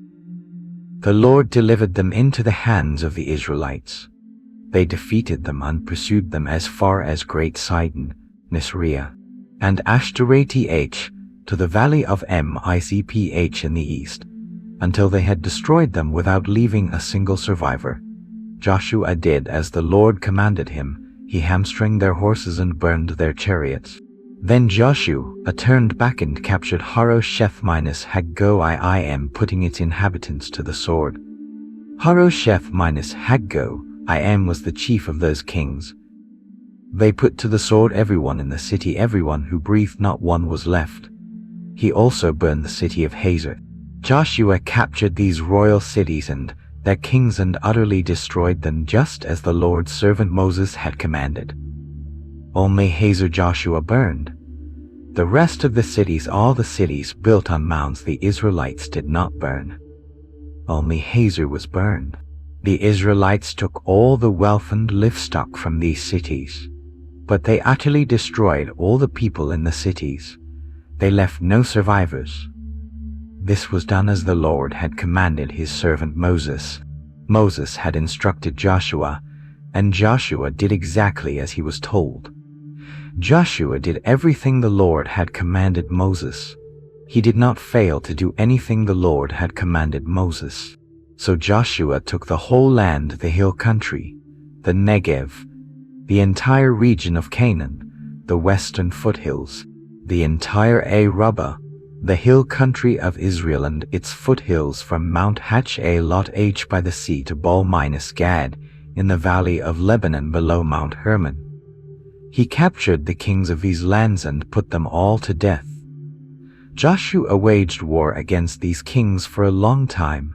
The Lord delivered them into the hands of the Israelites. They defeated them and pursued them as far as Great Sidon, Nisriah, and Ashtareth to the valley of Mizph in the east, until they had destroyed them without leaving a single survivor. Joshua did as the Lord commanded him. He hamstringed their horses and burned their chariots. Then Joshua turned back and captured Harosheth-Haggoyim, putting its inhabitants to the sword. Harosheth-Haggoyim was the chief of those kings. They put to the sword everyone in the city, everyone who breathed, not one was left. He also burned the city of Hazor. Joshua captured these royal cities and their kings and utterly destroyed them, just as the Lord's servant Moses had commanded. Only Hazor Joshua burned. The rest of the cities, all the cities built on mounds, the Israelites did not burn. Only Hazor was burned. The Israelites took all the wealth and livestock from these cities, but they utterly destroyed all the people in the cities. They left no survivors. This was done as the Lord had commanded his servant Moses. Moses had instructed Joshua, and Joshua did exactly as he was told. Joshua did everything the Lord had commanded Moses. He did not fail to do anything the Lord had commanded Moses. So Joshua took the whole land, the hill country, the Negev, the entire region of Canaan, the western foothills, the entire Arabah, the hill country of Israel and its foothills from Mount Hachelot by the sea to Baal-Gad in the valley of Lebanon below Mount Hermon. He captured the kings of these lands and put them all to death. Joshua waged war against these kings for a long time.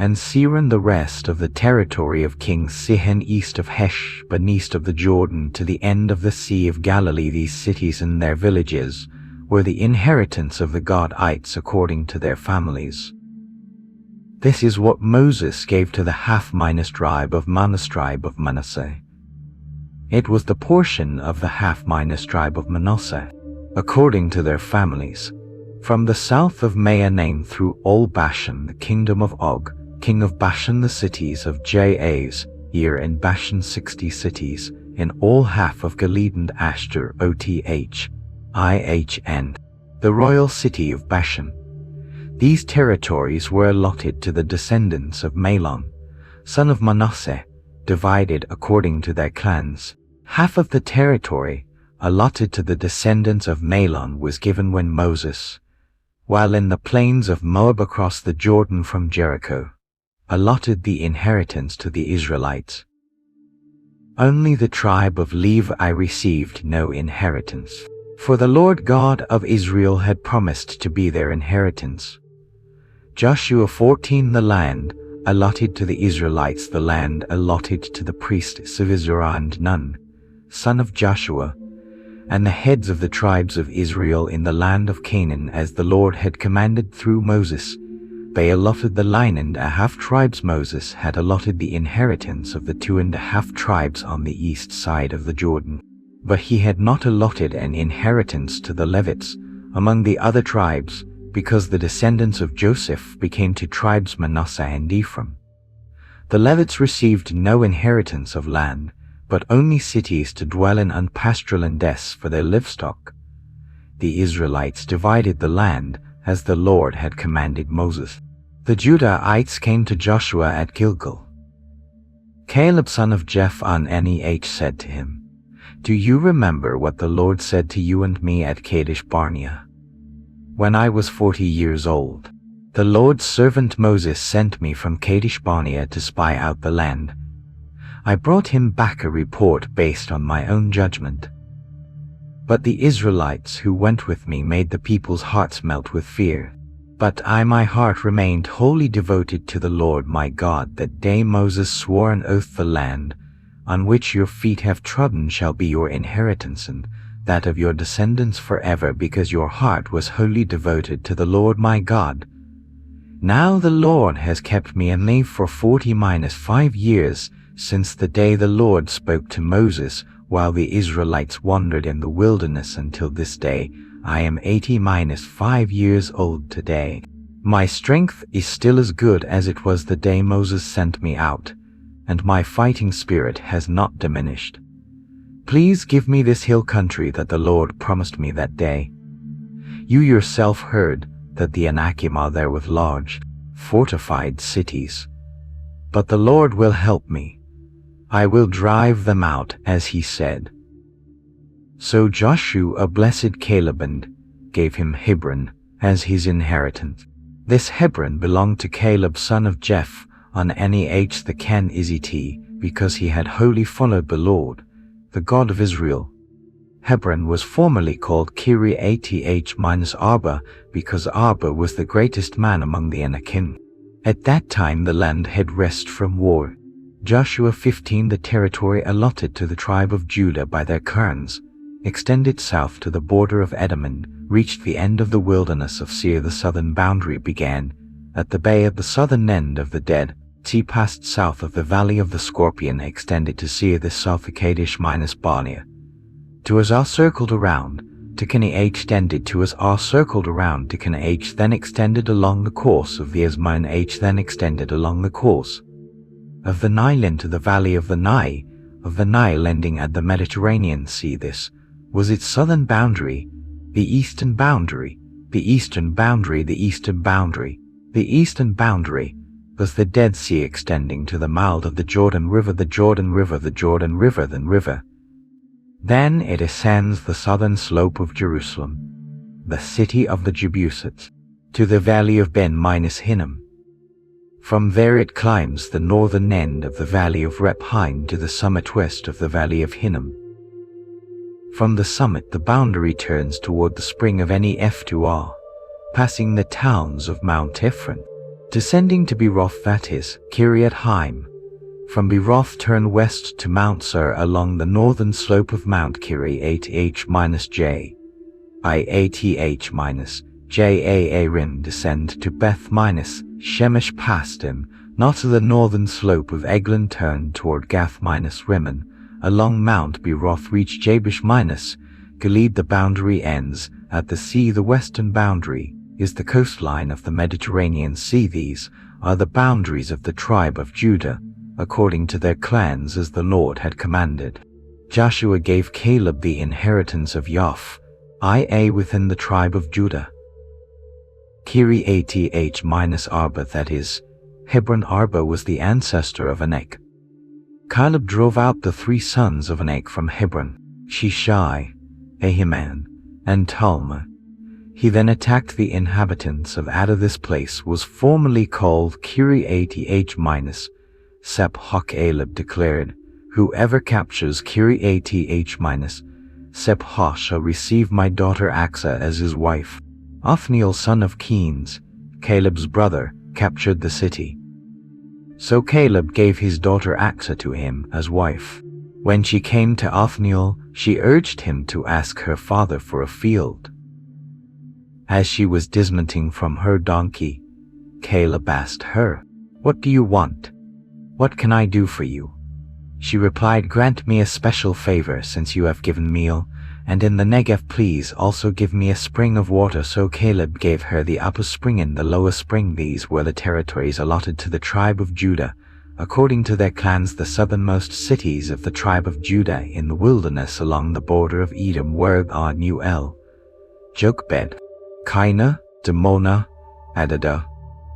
and Sihon the rest of the territory of King Sihon east of Heshbon east of the Jordan to the end of the Sea of Galilee. These cities and their villages were the inheritance of the Gadites according to their families. This is what Moses gave to the half-tribe of Manasseh. It was the portion of the half-tribe of Manasseh, according to their families, from the south of Mahanaim through all Bashan, the kingdom of Og, king of Bashan, the cities of Jaz, in Bashan 60 cities, in all half of Gilead and Ashtar, Othihn, the royal city of Bashan. These territories were allotted to the descendants of Mahlon, son of Manasseh, divided according to their clans. Half of the territory allotted to the descendants of Mahlon was given when Moses, while in the plains of Moab across the Jordan from Jericho, allotted the inheritance to the Israelites. Only the tribe of Levi received no inheritance, for the Lord God of Israel had promised to be their inheritance. Joshua 14. The land allotted to the Israelites, the land allotted to the priests of Israel and Nun, son of Joshua, and the heads of the tribes of Israel in the land of Canaan, as the Lord had commanded through Moses. They allotted the 9½ tribes. Moses had allotted the inheritance of the 2½ tribes on the east side of the Jordan, but he had not allotted an inheritance to the Levites among the other tribes, because the descendants of Joseph became 2 tribes, Manasseh and Ephraim. The Levites received no inheritance of land, but only cities to dwell in and pasture lands for their livestock. The Israelites divided the land as the Lord had commanded Moses. The Judahites came to Joshua at Gilgal. Caleb son of Jephunneh said to him, "Do you remember what the Lord said to you and me at Kadesh Barnea? When I was 40 years old, the Lord's servant Moses sent me from Kadesh Barnea to spy out the land. I brought him back a report based on my own judgment. But the Israelites who went with me made the people's hearts melt with fear. But my heart remained wholly devoted to the Lord my God. That day Moses swore an oath, the land on which your feet have trodden shall be your inheritance, and that of your descendants forever, because your heart was wholly devoted to the Lord my God. Now the Lord has kept me alive for 40-5 years, since the day the Lord spoke to Moses while the Israelites wandered in the wilderness until this day. I am 80-5 years old today. My strength is still as good as it was the day Moses sent me out, and my fighting spirit has not diminished. Please give me this hill country that the Lord promised me that day. You yourself heard that the Anakim are there with large, fortified cities. But the Lord will help me. I will drive them out, as he said." So Joshua blessed Caleb and gave him Hebron as his inheritance. This Hebron belonged to Caleb son of Jephunneh the Kenizzite, because he had wholly followed the Lord, the God of Israel. Hebron was formerly called Kiriath-Arba, because Arba was the greatest man among the Anakim. At that time the land had rest from war. Joshua 15. The territory allotted to the tribe of Judah by their clans extended south to the border of Edom and reached the end of the wilderness of Seir. The southern boundary began at the bay at the southern end of the Dead Sea, passed south of the valley of the Scorpion, extended to Seir, the south of Kadesh-Barnea. To Azar circled around to Canaan, extended to Azar circled around to Canaan, then extended along the course of the Esmon, then extended along the course of the Nile into the valley of the Nile ending at the Mediterranean Sea. This was its southern boundary. The eastern boundary was the Dead Sea, extending to the mouth of the Jordan River. Then it ascends the southern slope of Jerusalem, the city of the Jebusites, to the valley of Ben-Hinnom. From there it climbs the northern end of the valley of Rephaim to the summit west of the valley of Hinnom. From the summit the boundary turns toward the spring of Nef passing the towns of Mount Ephron, descending to Beeroth, that is, Kiryat Haim. From Beeroth turn west to Mount Sur along the northern slope of Mount Kiryat-J. Iath-Rim descend to Beth-Shemesh past him, not to the northern slope of Eglon turn toward Gath-Rimmon, along Mount Beeroth reach Jabesh-Gilead. The boundary ends at the sea. The western boundary is the coastline of the Mediterranean Sea. These are the boundaries of the tribe of Judah, according to their clans as the Lord had commanded. Joshua gave Caleb the inheritance of Ia within the tribe of Judah. Kiryat-Arba, that is, Hebron. Arba was the ancestor of Anak. Caleb drove out the 3 sons of Anak from Hebron, Shishai, Ahiman, and Talmah. He then attacked the inhabitants of Ada. This place was formerly called Kiryat-Sepha. Caleb declared, "Whoever captures Kiryat-Sepha shall receive my daughter Achsah as his wife." Othniel, son of Keniz, Caleb's brother, captured the city. So Caleb gave his daughter Achsah to him as wife. When she came to Othniel, she urged him to ask her father for a field. As she was dismounting from her donkey, Caleb asked her, "What do you want? What can I do for you?" She replied, "Grant me a special favor, since you have given meal, and in the Negev please also give me a spring of water." So Caleb gave her the upper spring and the lower spring. These were the territories allotted to the tribe of Judah, according to their clans. The southernmost cities of the tribe of Judah in the wilderness along the border of Edom were Nuel, Jogbed, Kaina, Dimona, Adada,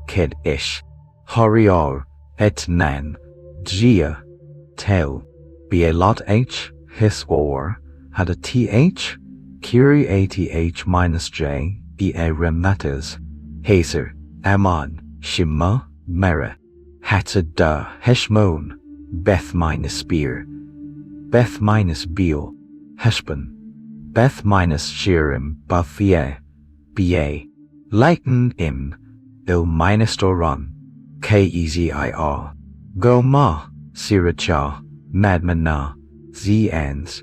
Kedesh, Horior, Etnan, Gia, Tel, Bealot H, Hisor, Hadath, Kiryat-J, Be'erim, that is, Hazer, Ammon, Shema, Merah, Hatzadah, Heshmon, Beth-Spear, Beth-Beel, Heshbon, Beth-Shirim, Bathia, Ba, Lighten-Im, Il-Doron, Kezir, Goma, Sirachah, Madmanah, Zans,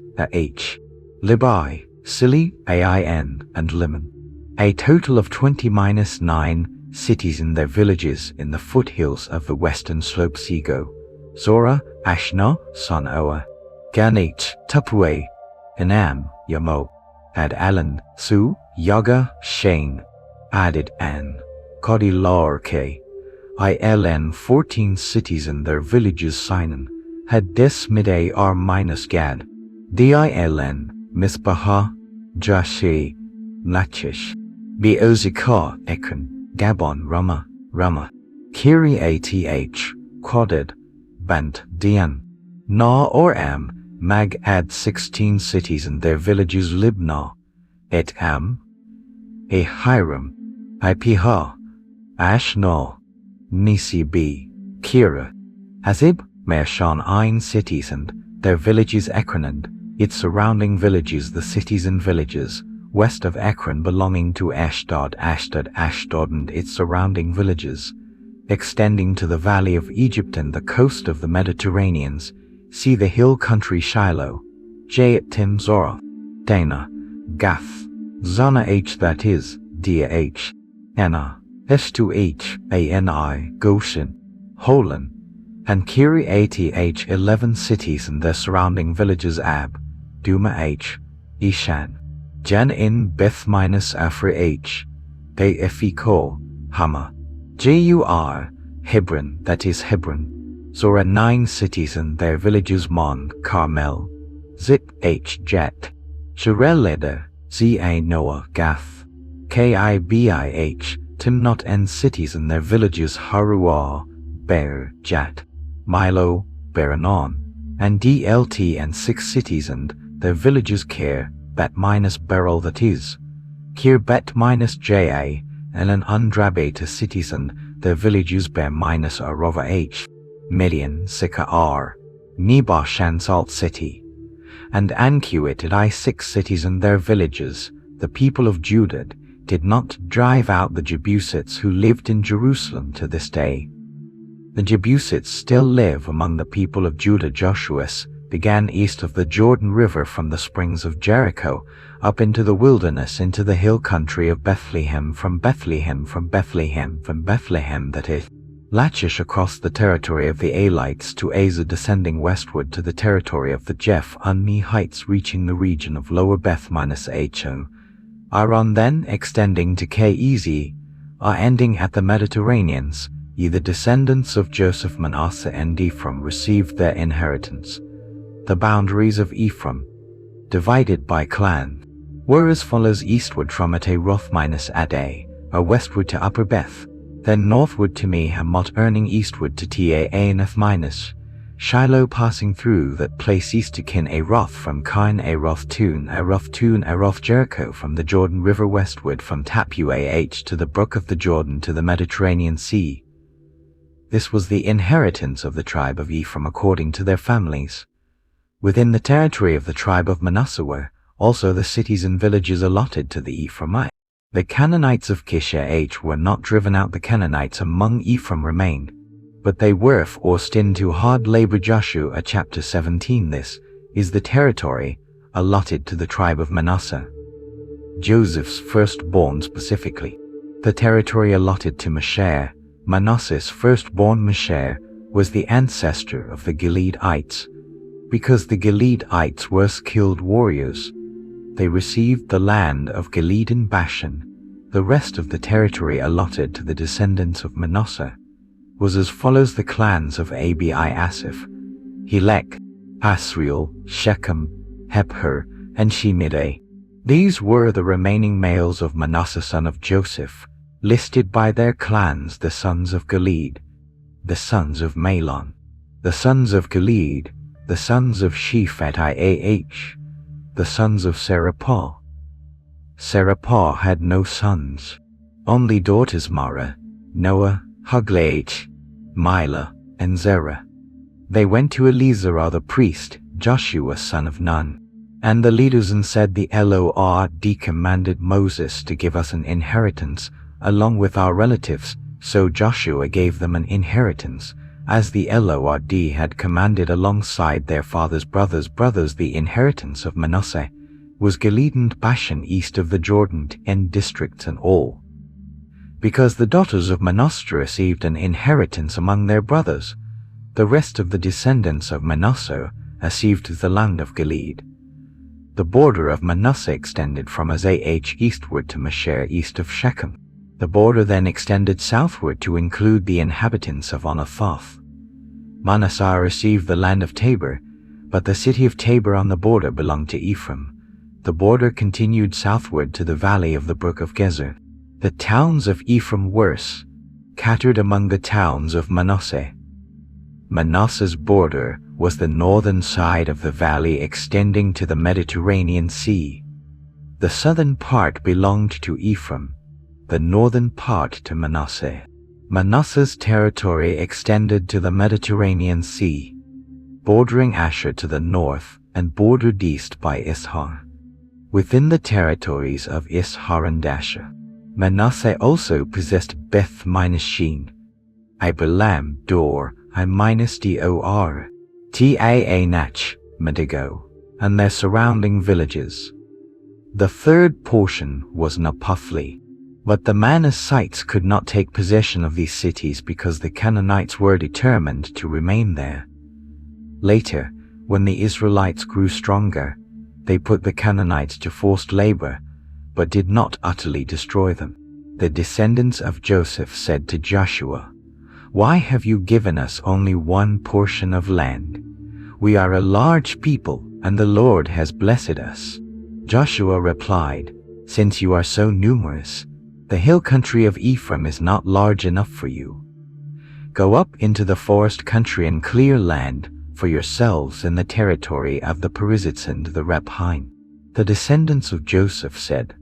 Libai, Sili, Ain, and Limon. A total of 20-9 cities and their villages in the foothills of the western slope. Sego, Zora, Ashna, Sanoa, Ganit, Tapue, Enam, Yamo, Ad Alan, Su, Yaga, Shane, Adid An, Kodi Lorke, ILN. 14 cities and their villages. Sinan, Hades, Midday, R-Gad, Diln, Mispaha, Jashi, Lachish, Beozikah, Ekron, Gabon, Rama, Kiryat, Quadid, Bant, Dian, Na or Am, Mag. Ad 16 cities and their villages. Libnah, Et Am, Hiram, Ipiha, Ashna, Nisi B, Kira, Azib, Mershan. 9 cities and their villages. Ekron and its surrounding villages. The cities and villages west of Ekron belonging to Ashdod, Ashdod and its surrounding villages, extending to the valley of Egypt and the coast of the Mediterraneans. See the hill country. Shiloh, Jaatim, Zorah, Dana, Gath, Zana H, that is, Dia H, Anna, S2H, Ani, Goshen, Holon, and Kiryat. 11 cities and their surrounding villages. Ab, Duma H, Ishan, Jan in Beth-Afra H, Be'efiko, Hama, Jur, Hebron, that is Hebron, Zorah. 9 cities and their villages. Mon, Carmel, Zip H, Jet, Jereleda, Za Noah, Gath, Kibih, Timnot and cities and their villages. Haruah, Beer, Jat, Milo, Beranon, and Dlt and 6 cities and their villages. Ker, Bet-Beryl, that is, Kir Bet-Ja, and an Undrabata cities and their villages. Bear-Arova H, Midian, Sychar, Nebash and Salt city, and Ancuit at 6 cities and their villages. The people of Judah did not drive out the Jebusites who lived in Jerusalem to this day. The Jebusites still live among the people of Judah. Joshua began east of the Jordan River from the springs of Jericho up into the wilderness, into the hill country of Bethlehem, from Bethlehem that is, Lachish, across the territory of the Alites to Asa, descending westward to the territory of the Jeph-Unni heights, reaching the region of Lower Beth-Ho, Aron, then extending to Kez, ending at the Mediterraneans. Ye, the descendants of Joseph, Manasseh, and Ephraim, received their inheritance. The boundaries of Ephraim, divided by clan, were as follows: eastward from Ataroth-Adai, westward to Upper Beth, then northward to Mehamoth, earning eastward to Taanath, Shiloh, passing through that place east to Kin-Aroth, from Kin-Aroth Aroth, Jericho, from the Jordan River westward from Tapuah to the brook of the Jordan to the Mediterranean Sea. This was the inheritance of the tribe of Ephraim according to their families. Within the territory of the tribe of Manasseh were also the cities and villages allotted to the Ephraimites. The Canaanites of Kishah were not driven out. The Canaanites among Ephraim remained, but they were forced into hard labor. Joshua chapter 17. This is the territory allotted to the tribe of Manasseh, Joseph's firstborn specifically. The territory allotted to Mashir, Manasseh's firstborn. Mashir was the ancestor of the Gileadites. Because the Gileadites were skilled warriors, they received the land of Gilead and Bashan. The rest of the territory allotted to the descendants of Manasseh was as follows: the clans of Abi-Asaph, Helek, Asriel, Shechem, Hepher, and Shemida. These were the remaining males of Manasseh son of Joseph, listed by their clans: the sons of Gilead, the sons of Malon, the sons of Gilead, the sons of Shephat, the sons of Serapah. Serapah had no sons, only daughters: Mara, Noah, Hoglah, Mila, and Zerah. They went to Eleazar the priest, Joshua son of Nun, and the leaders, and said, The Lord commanded Moses to give us an inheritance along with our relatives. So Joshua gave them an inheritance, as the Lord had commanded, alongside their father's brothers. The inheritance of Manasseh was Gilead and Bashan east of the Jordan, 10 districts in all. Because the daughters of Manasseh received an inheritance among their brothers, the rest of the descendants of Manasseh received the land of Gilead. The border of Manasseh extended from Azah eastward to Mashir east of Shechem. The border then extended southward to include the inhabitants of Anathoth. Manasseh received the land of Tabor, but the city of Tabor on the border belonged to Ephraim. The border continued southward to the valley of the brook of Gezer. The towns of Ephraim were scattered among the towns of Manasseh. Manasseh's border was the northern side of the valley extending to the Mediterranean Sea. The southern part belonged to Ephraim, the northern part to Manasseh. Manasseh's territory extended to the Mediterranean Sea, bordering Asher to the north and bordered east by Issachar. Within the territories of Issachar and Asher, Manasseh also possessed Beth-Shean, Abilam, Dor, I-Dor, Taanach, Medigo, and their surrounding villages. The third portion was Naphtali, but the Manassites could not take possession of these cities because the Canaanites were determined to remain there. Later, when the Israelites grew stronger, they put the Canaanites to forced labor, but did not utterly destroy them. The descendants of Joseph said to Joshua, Why have you given us only one portion of land? We are a large people, and the Lord has blessed us. Joshua replied, Since you are so numerous, the hill country of Ephraim is not large enough for you. Go up into the forest country and clear land for yourselves in the territory of the Perizzites and the Rephaim. The descendants of Joseph said,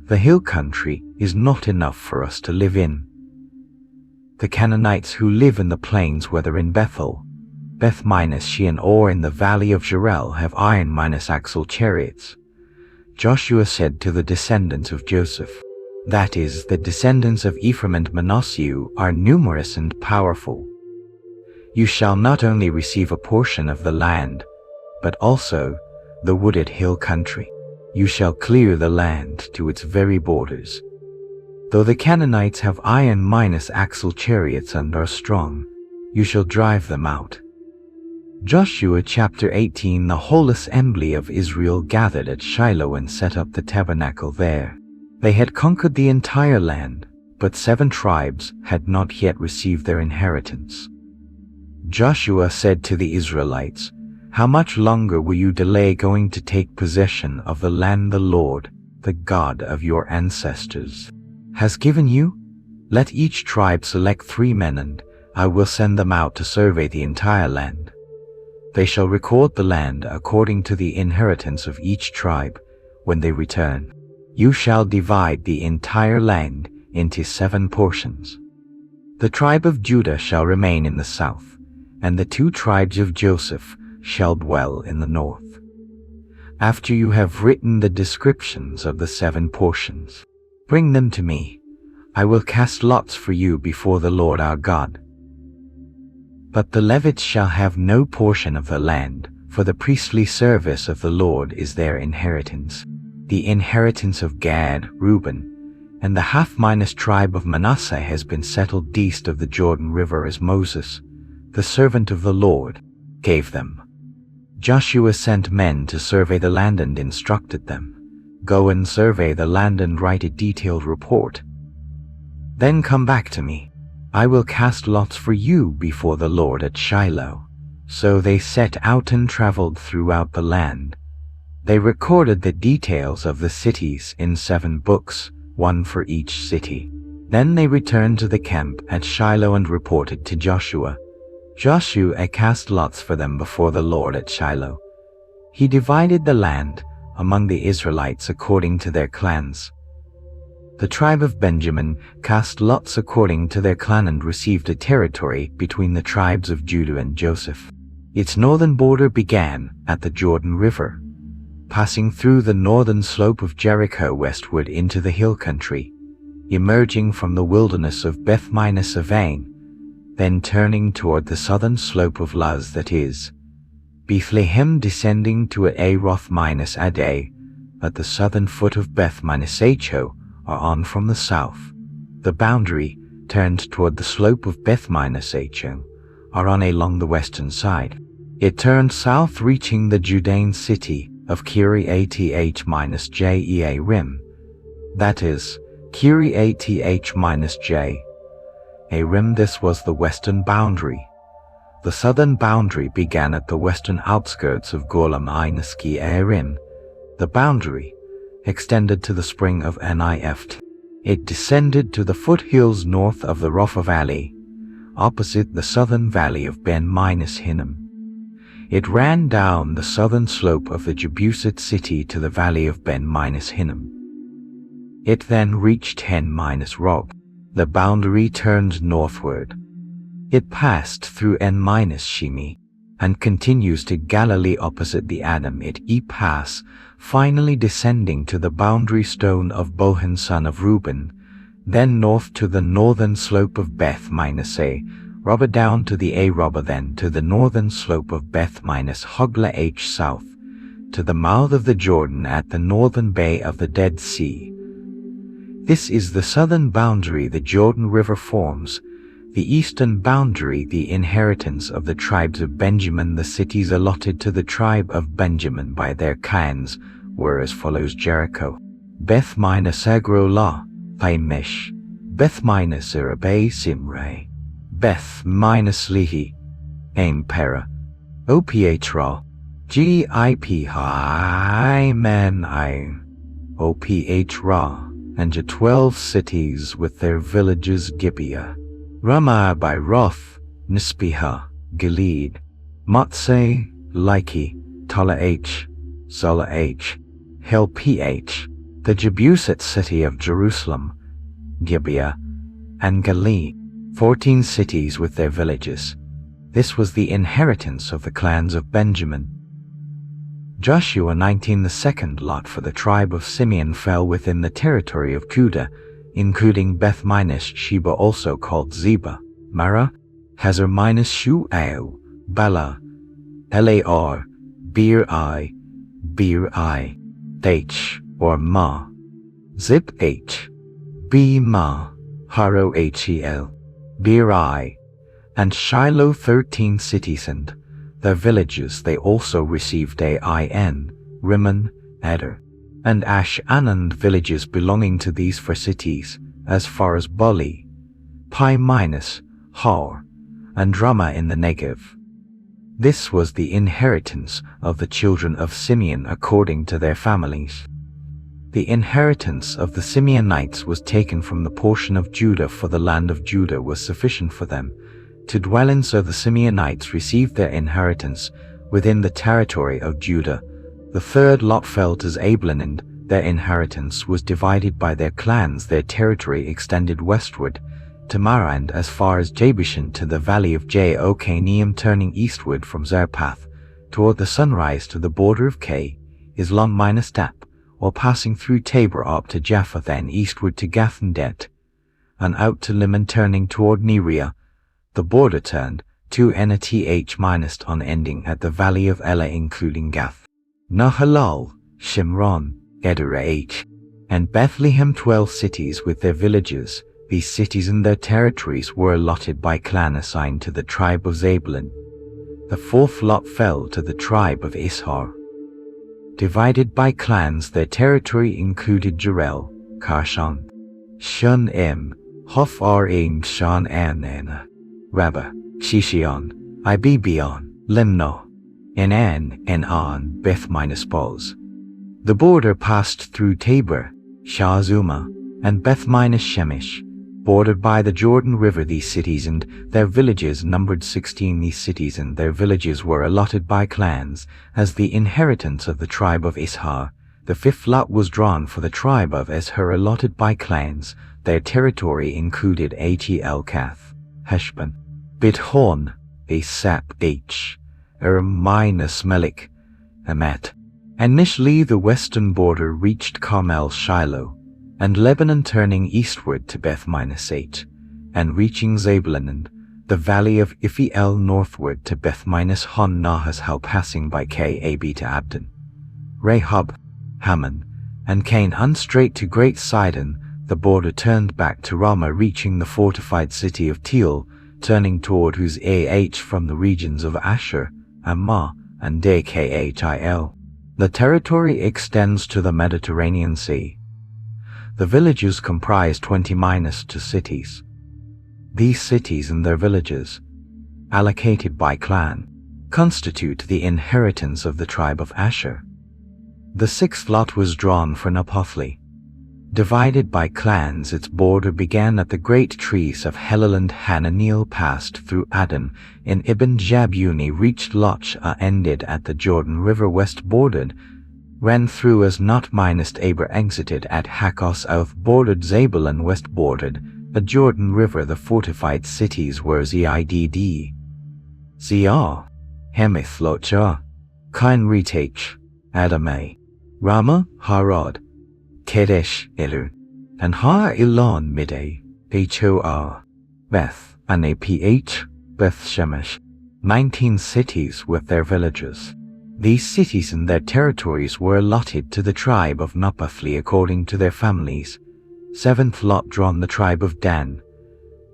The hill country is not enough for us to live in. The Canaanites who live in the plains, whether in Bethel, Beth-Shean, or in the valley of Jerel, have iron-axle chariots. Joshua said to the descendants of Joseph, that is, the descendants of Ephraim and Manasseh, are numerous and powerful. You shall not only receive a portion of the land, but also the wooded hill country. You shall clear the land to its very borders. Though the Canaanites have iron-axle chariots and are strong, you shall drive them out. Joshua chapter 18. The whole assembly of Israel gathered at Shiloh and set up the tabernacle there. They had conquered the entire land, but 7 tribes had not yet received their inheritance. Joshua said to the Israelites, "How much longer will you delay going to take possession of the land the Lord, the God of your ancestors, has given you? Let each tribe select 3 men, and I will send them out to survey the entire land. They shall record the land according to the inheritance of each tribe when they return. You shall divide the entire land into 7 portions. The tribe of Judah shall remain in the south, and the 2 tribes of Joseph shall dwell in the north. After you have written the descriptions of the 7 portions, bring them to me. I will cast lots for you before the Lord our God. But the Levites shall have no portion of the land, for the priestly service of the Lord is their inheritance. The inheritance of Gad, Reuben, and the half-tribe of Manasseh has been settled east of the Jordan River as Moses, the servant of the Lord, gave them." Joshua sent men to survey the land and instructed them, "Go and survey the land and write a detailed report. Then come back to me. I will cast lots for you before the Lord at Shiloh." So they set out and traveled throughout the land. They recorded the details of the cities in 7 books, 1 for each city. Then they returned to the camp at Shiloh and reported to Joshua. Joshua cast lots for them before the Lord at Shiloh. He divided the land among the Israelites according to their clans. The tribe of Benjamin cast lots according to their clan and received a territory between the tribes of Judah and Joseph. Its northern border began at the Jordan River, passing through the northern slope of Jericho westward into the hill country, emerging from the wilderness of Beth-Minus-Avain, then turning toward the southern slope of Luz, that is, Bethlehem, descending to Aroth-Aday at the southern foot of Beth-Minus-Acho, or on from the south. The boundary turned toward the slope of Beth-Minus-Acho, or on along the western side. It turned south, reaching the Judean city of Kiriath-Jearim, that is, Kiriath-J. This was the western boundary. The southern boundary began at the western outskirts of Golam-Inaski-Arim. The boundary extended to the spring of Enieft. It descended to the foothills north of the Rapha Valley, opposite the southern valley of Ben-Hinnom. It ran down the southern slope of the Jebusite city to the valley of Ben-Hinnom. It then reached En-Rob. The boundary turned northward. It passed through En-Shimi and continues to Galilee opposite the Adamite Pass, finally descending to the boundary stone of Bohan son of Reuben, then north to the northern slope of Beth-Manasseh, Robba down to the Arabah, then to the northern slope of Beth-Hogla south, to the mouth of the Jordan at the northern bay of the Dead Sea. This is the southern boundary the Jordan River forms. The eastern boundary, the inheritance of the tribes of Benjamin. The cities allotted to the tribe of Benjamin by their clans were as follows: Jericho, Beth-Minus-Agrolah, Paimesh, Beth-Minus-Arabah Simray, Beth-Minus-Lehi, Aim-Pera, Opatra, Giphi-Menai, Opatra, and the 12 cities with their villages: Gibeah, Ramah by Roth, Nispiha, Gilead, Matseh, Laiki, Tolah-H, Zolah-H, Hel-Ph, the Jebusite city of Jerusalem, Gibeah, and Gilead, 14 cities with their villages. This was the inheritance of the clans of Benjamin. Joshua 19. The second lot for the tribe of Simeon fell within the territory of Judah, including Beth minus Sheba, also called Zeba, Mara, Hazar minus Shu'al, Bala, Lar, Bir-I, H, or Ma, Zip H, B Ma, Haro Hel, Bir-I, and Shiloh, 13 cities and their villages. They also received Ain, Rimmon, Eder, and Ash-Anand villages belonging to these 4 cities, as far as Bali, Pi minus, Har, and Ramah in the Negev. This was the inheritance of the children of Simeon according to their families. The inheritance of the Simeonites was taken from the portion of Judah, for the land of Judah was sufficient for them to dwell in, so the Simeonites received their inheritance within the territory of Judah. The 3rd lot fell to Zebulun, and their inheritance was divided by their clans. Their territory extended westward to Marah and as far as Jabushan, to the valley of Jokneam, turning eastward from Zarephath toward the sunrise to the border of Islam minus Dap, or passing through Tabor up to Jaffa, then eastward to Gath-and-Det, and out to Limon, turning toward Nerea. The border turned to Enath minus on, ending at the valley of Elah, including Gath, Nahalal, Shimron, Edera H, and Bethlehem, 12 cities with their villages. These cities and their territories were allotted by clan assigned to the tribe of Zebulun. The 4th lot fell to the tribe of Issachar. Divided by clans, their territory included Jerel, Karshan, Shun-Im, Hof-Arim, Shan-An-Ana, Rabbah, Shishion, Ibibion, Limno, Enan, Beth minus Boz. The border passed through Tabor, Shazuma, and Beth minus Shemesh, bordered by the Jordan River. These cities and their villages numbered 16. These cities and their villages were allotted by clans as the inheritance of the tribe of Issachar. The 5th lot was drawn for the tribe of Issachar, allotted by clans. Their territory included Helkath, Heshbon, Bithorn, Asap H, minus Melik, Amat, and Nishli. The western border reached Carmel, Shiloh, and Lebanon, turning eastward to Beth minus H, and reaching Zebulun and the valley of Iphiel, northward to Beth minus Hon Nahashal, passing by Kab to Abdon, Rehob, Hammon, and Canaan, straight to Great Sidon. The border turned back to Ramah, reaching the fortified city of Teal, turning toward Huz from the regions of Asher, Ammah, and Khil. The territory extends to the Mediterranean Sea. The villages comprise 20-2 cities. These cities and their villages, allocated by clan, constitute the inheritance of the tribe of Asher. The 6th lot was drawn for Naphtali. Divided by clans, its border began at the great trees of Helel and Hananeel, passed through Adam in Ibn Jabuni, reached Loch, ended at the Jordan River, west bordered, ran through as Not minus Aber, exited at Hakos, south bordered Zebulun, west bordered the Jordan River. The fortified cities were Zidd, Ziyah, Hemith Locha, Kain Retach, Adamah, Ramah, Harod, Kedesh Elur, and Ha Ilon Midday, Hor, Beth, and Aph, Beth Shemesh, 19 cities with their villages. These cities and their territories were allotted to the tribe of Naphtali according to their families. 7th lot drawn, the tribe of Dan.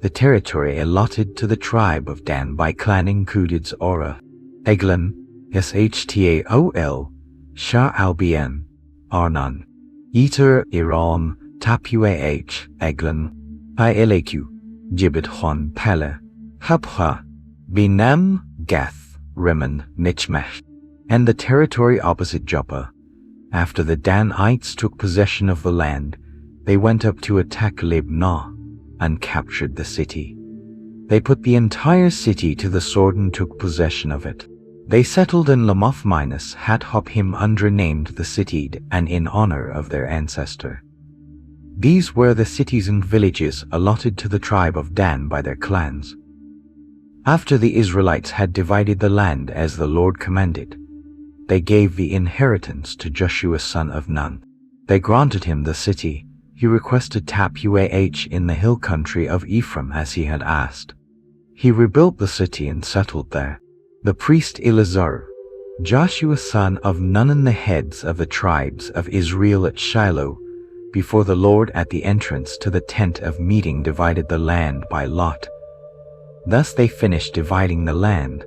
The territory allotted to the tribe of Dan by clan included Zorah, Eglon, Shtaol, Sha'albn, Arnon, Eter, Iram, Tapua, Eglon, Ieleku, Gibbethon, Pele, Hapha, Binam, Gath, Rimmon, Michmeh, and the territory opposite Joppa. After the Danites took possession of the land, they went up to attack Libnah and captured the city. They put the entire city to the sword and took possession of it. They settled in Lamoth minus Hathopim, named the city and in honor of their ancestor. These were the cities and villages allotted to the tribe of Dan by their clans. After the Israelites had divided the land as the Lord commanded, they gave the inheritance to Joshua son of Nun. They granted him the city, he requested Tapuah in the hill country of Ephraim as he had asked. He rebuilt the city and settled there. The priest Eleazar, Joshua son of Nun, and the heads of the tribes of Israel at Shiloh, before the Lord at the entrance to the tent of meeting, divided the land by lot. Thus they finished dividing the land.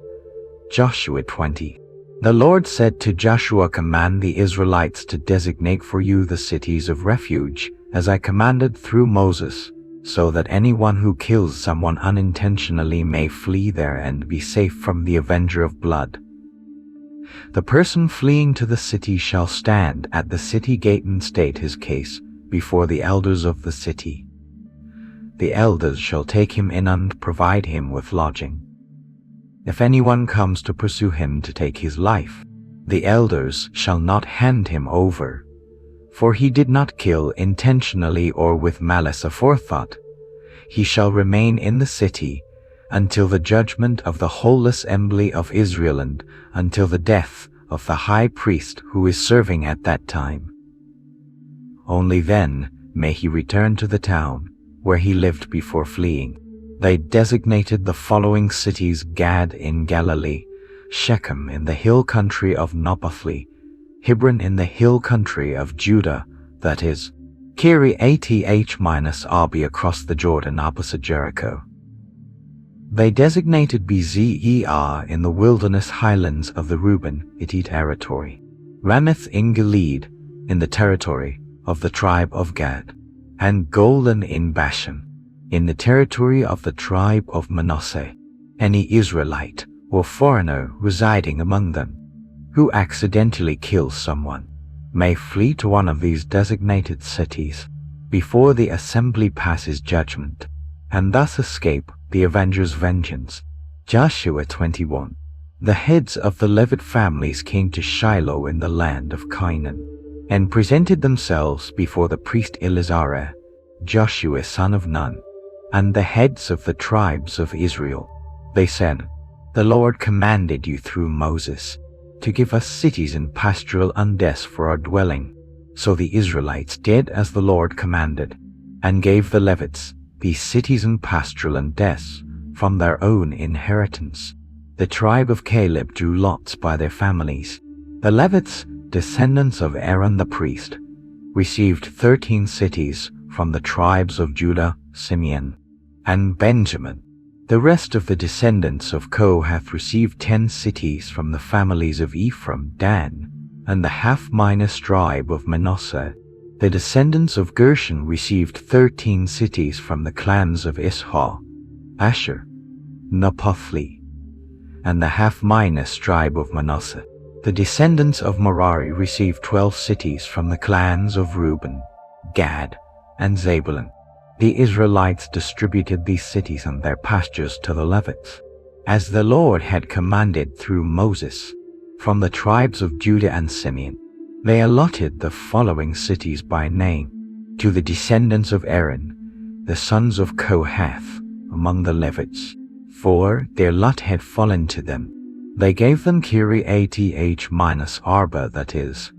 Joshua 20. The Lord said to Joshua, command the Israelites to designate for you the cities of refuge, as I commanded through Moses, so that anyone who kills someone unintentionally may flee there and be safe from the avenger of blood. The person fleeing to the city shall stand at the city gate and state his case before the elders of the city. The elders shall take him in and provide him with lodging. If anyone comes to pursue him to take his life, the elders shall not hand him over, for he did not kill intentionally or with malice aforethought. He shall remain in the city until the judgment of the whole assembly of Israel and until the death of the high priest who is serving at that time. Only then may he return to the town where he lived before fleeing. They designated the following cities: Gad in Galilee, Shechem in the hill country of Naphtali, Hebron in the hill country of Judah, that is, Kiriath-Arba across the Jordan opposite Jericho. They designated Bezer in the wilderness highlands of the Reuben-Hittite territory, Ramoth in Gilead in the territory of the tribe of Gad, and Golan in Bashan in the territory of the tribe of Manasseh. Any Israelite or foreigner residing among them who accidentally kills someone may flee to one of these designated cities before the assembly passes judgment, and thus escape the avenger's vengeance. Joshua 21. The heads of the Levite families came to Shiloh in the land of Canaan, and presented themselves before the priest Eleazar, Joshua son of Nun, and the heads of the tribes of Israel. They said, the Lord commanded you through Moses to give us cities and pastoral undes for our dwelling. So the Israelites did as the Lord commanded, and gave the Levites these cities and pastoral undes from their own inheritance. The tribe of Caleb drew lots by their families. The Levites, descendants of Aaron the priest, received 13 cities from the tribes of Judah, Simeon, and Benjamin. The rest of the descendants of Kohath received 10 cities from the families of Ephraim, Dan, and the half-minus tribe of Manasseh. The descendants of Gershon received 13 cities from the clans of Issachar, Asher, Naphtali, and the half-minus tribe of Manasseh. The descendants of Merari received 12 cities from the clans of Reuben, Gad, and Zebulun. The Israelites distributed these cities and their pastures to the Levites, as the Lord had commanded through Moses. From the tribes of Judah and Simeon, they allotted the following cities by name to the descendants of Aaron, the sons of Kohath, among the Levites, for their lot had fallen to them. They gave them Kiriath-Arba, that is,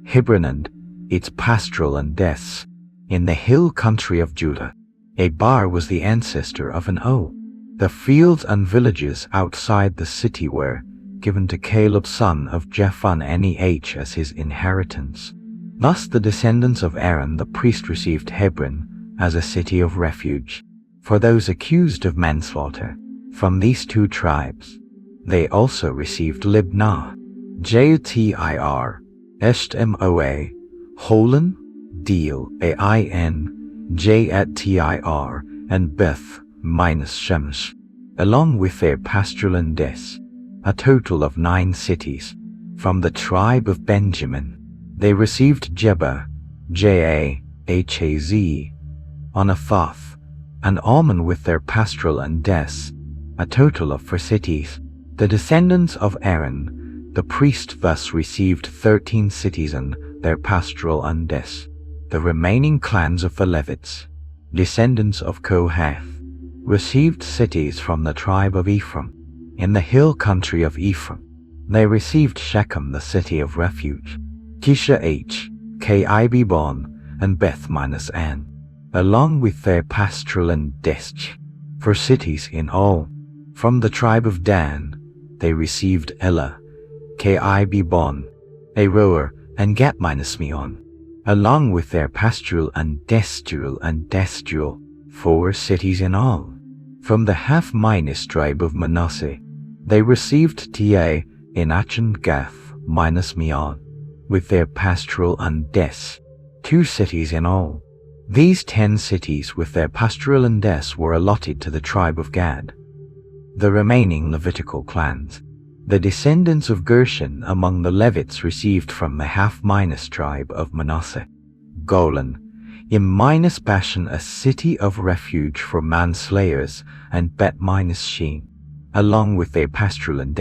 Hebron and its pastoral undes, in the hill country of Judah. Abar was the ancestor of an O. The fields and villages outside the city were given to Caleb son of Jephunneh as his inheritance. Thus the descendants of Aaron the priest received Hebron as a city of refuge for those accused of manslaughter from these two tribes. They also received Libnah, Jatir, Eshtemoa, Holon, Deal, Ain, Jatir, and Beth-Shemesh, along with their pastoral undes, a total of 9 cities. From the tribe of Benjamin, they received Jeba, Jahaz, Anathoth, and Almon with their pastoral undes, a total of 4 cities. The descendants of Aaron, the priest, thus received 13 cities and their pastoral undes. The remaining clans of the Levites, descendants of Kohath, received cities from the tribe of Ephraim. In the hill country of Ephraim, they received Shechem, the city of refuge, Kishah, Kibon, and Beth-An, along with their pastoral and Desch, 4 cities in all. From the tribe of Dan, they received Elah, Kibon, Aroer, and Gat-Meon, along with their pastoral and destural, 4 cities in all. From the half-minus tribe of Manasseh, they received Ta, Enach and Gath-Meon, with their pastoral and 2 cities in all. These 10 cities with their pastoral and were allotted to the tribe of Gad. The remaining Levitical clans, the descendants of Gershon among the Levites, received from the half-minus tribe of Manasseh, Golan, Bashan, a city of refuge for manslayers, and Bet-Shean, along with their pastoral and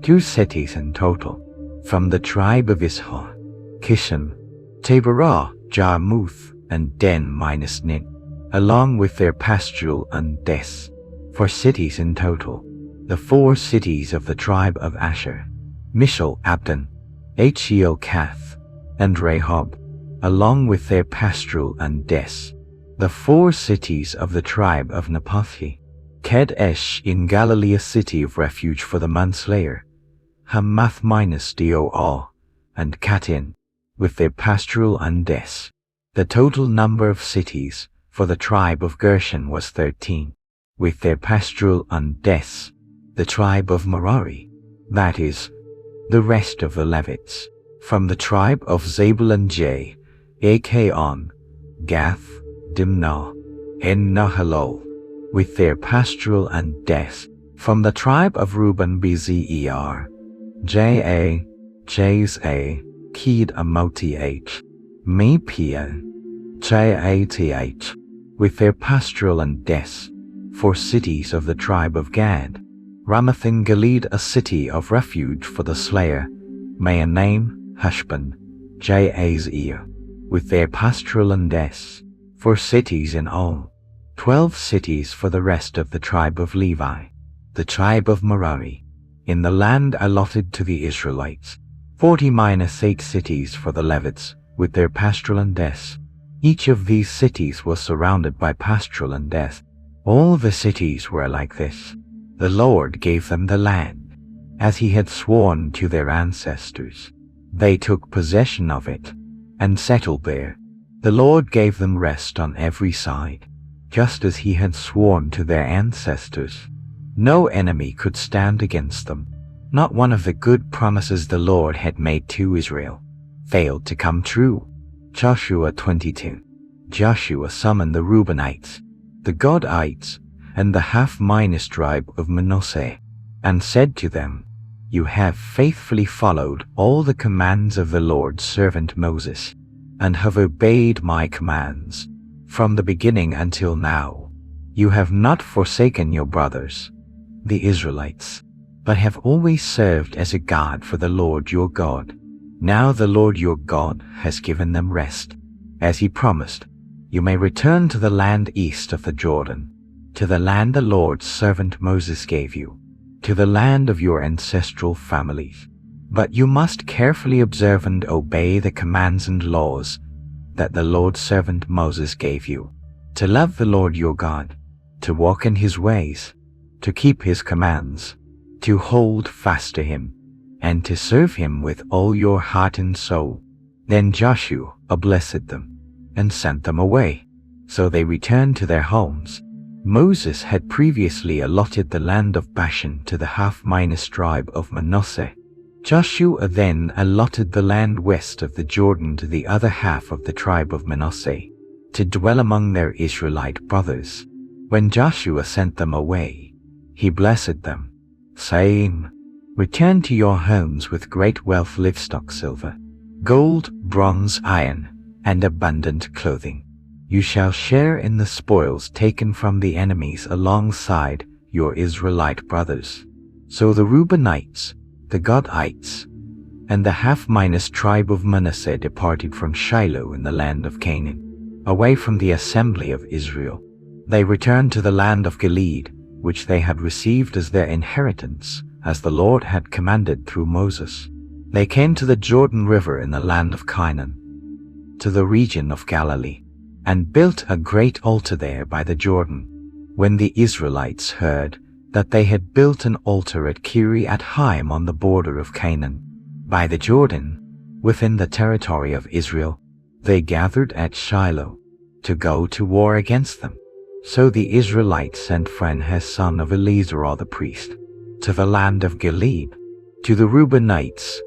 2 cities in total. From the tribe of Issachar, Kishon, Taberah, Jarmuth, and Den-Nin, along with their pastoral and 4 cities in total. The 4 cities of the tribe of Asher, Mishal, Abdon, Kath, and Rehob, along with their pastoral and The 4 cities of the tribe of Naphtali, Kedesh in Galilee, a city of refuge for the manslayer, Hamath-Dor, and Katin, with their pastoral and The total number of cities for the tribe of Gershon was 13, with their pastoral and The tribe of Merari, that is, the rest of the Levites. From the tribe of Zebulun, Akon, Gath, Dimnah, and Nahalol, with their pastoral and From the tribe of Reuben, Bezer, Jasa, Ked-Amoth, Mepia, Jath, with their pastoral and 4 cities of the tribe of Gad. Ramoth in Gilead, a city of refuge for the slayer, Mahanaim, Heshbon, Jazer, with their pastoral and 4 cities in all. 12 cities for the rest of the tribe of Levi, the tribe of Merari, in the land allotted to the Israelites. 40-8 cities for the Levites, with their pastoral and Each of these cities was surrounded by pastoral and All the cities were like this. The Lord gave them the land, as he had sworn to their ancestors. They took possession of it, and settled there. The Lord gave them rest on every side, just as he had sworn to their ancestors. No enemy could stand against them. Not one of the good promises the Lord had made to Israel failed to come true. Joshua 22. Joshua summoned the Reubenites, the Gadites, and the half-minus tribe of Manasseh, and said to them, "You have faithfully followed all the commands of the Lord's servant Moses, and have obeyed my commands from the beginning until now. You have not forsaken your brothers, the Israelites, but have always served as a guard for the Lord your God. Now the Lord your God has given them rest, as he promised. You may return to the land east of the Jordan, to the land the Lord's servant Moses gave you, to the land of your ancestral families. But you must carefully observe and obey the commands and laws that the Lord's servant Moses gave you, to love the Lord your God, to walk in his ways, to keep his commands, to hold fast to him, and to serve him with all your heart and soul." Then Joshua blessed them, and sent them away. So they returned to their homes. Moses had previously allotted the land of Bashan to the half-minus tribe of Manasseh. Joshua then allotted the land west of the Jordan to the other half of the tribe of Manasseh, to dwell among their Israelite brothers. When Joshua sent them away, he blessed them, saying, "Return to your homes with great wealth, livestock, silver, gold, bronze, iron, and abundant clothing. You shall share in the spoils taken from the enemies alongside your Israelite brothers." So the Reubenites, the Gadites, and the half-minus tribe of Manasseh departed from Shiloh in the land of Canaan, away from the assembly of Israel. They returned to the land of Gilead, which they had received as their inheritance, as the Lord had commanded through Moses. They came to the Jordan River in the land of Canaan, to the region of Galilee, and built a great altar there by the Jordan. When the Israelites heard that they had built an altar at Kiriath-Jearim on the border of Canaan, by the Jordan, within the territory of Israel, they gathered at Shiloh to go to war against them. So the Israelites sent Phinehas son of Eleazar the priest to the land of Gilead, to the Reubenites,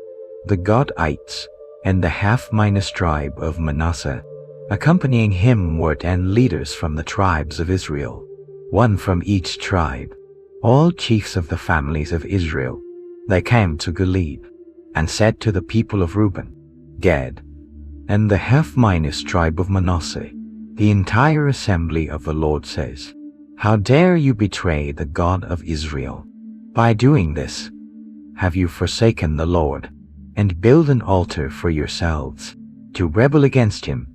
the Gadites, and the half tribe of Manasseh. Accompanying him were 10 leaders from the tribes of Israel, one from each tribe, all chiefs of the families of Israel. They came to Gilead, and said to the people of Reuben, Gad, and the half tribe of Manasseh, the entire assembly of the Lord says, How dare you betray the God of Israel? By doing this, have you forsaken the Lord, and build an altar for yourselves? To rebel against him,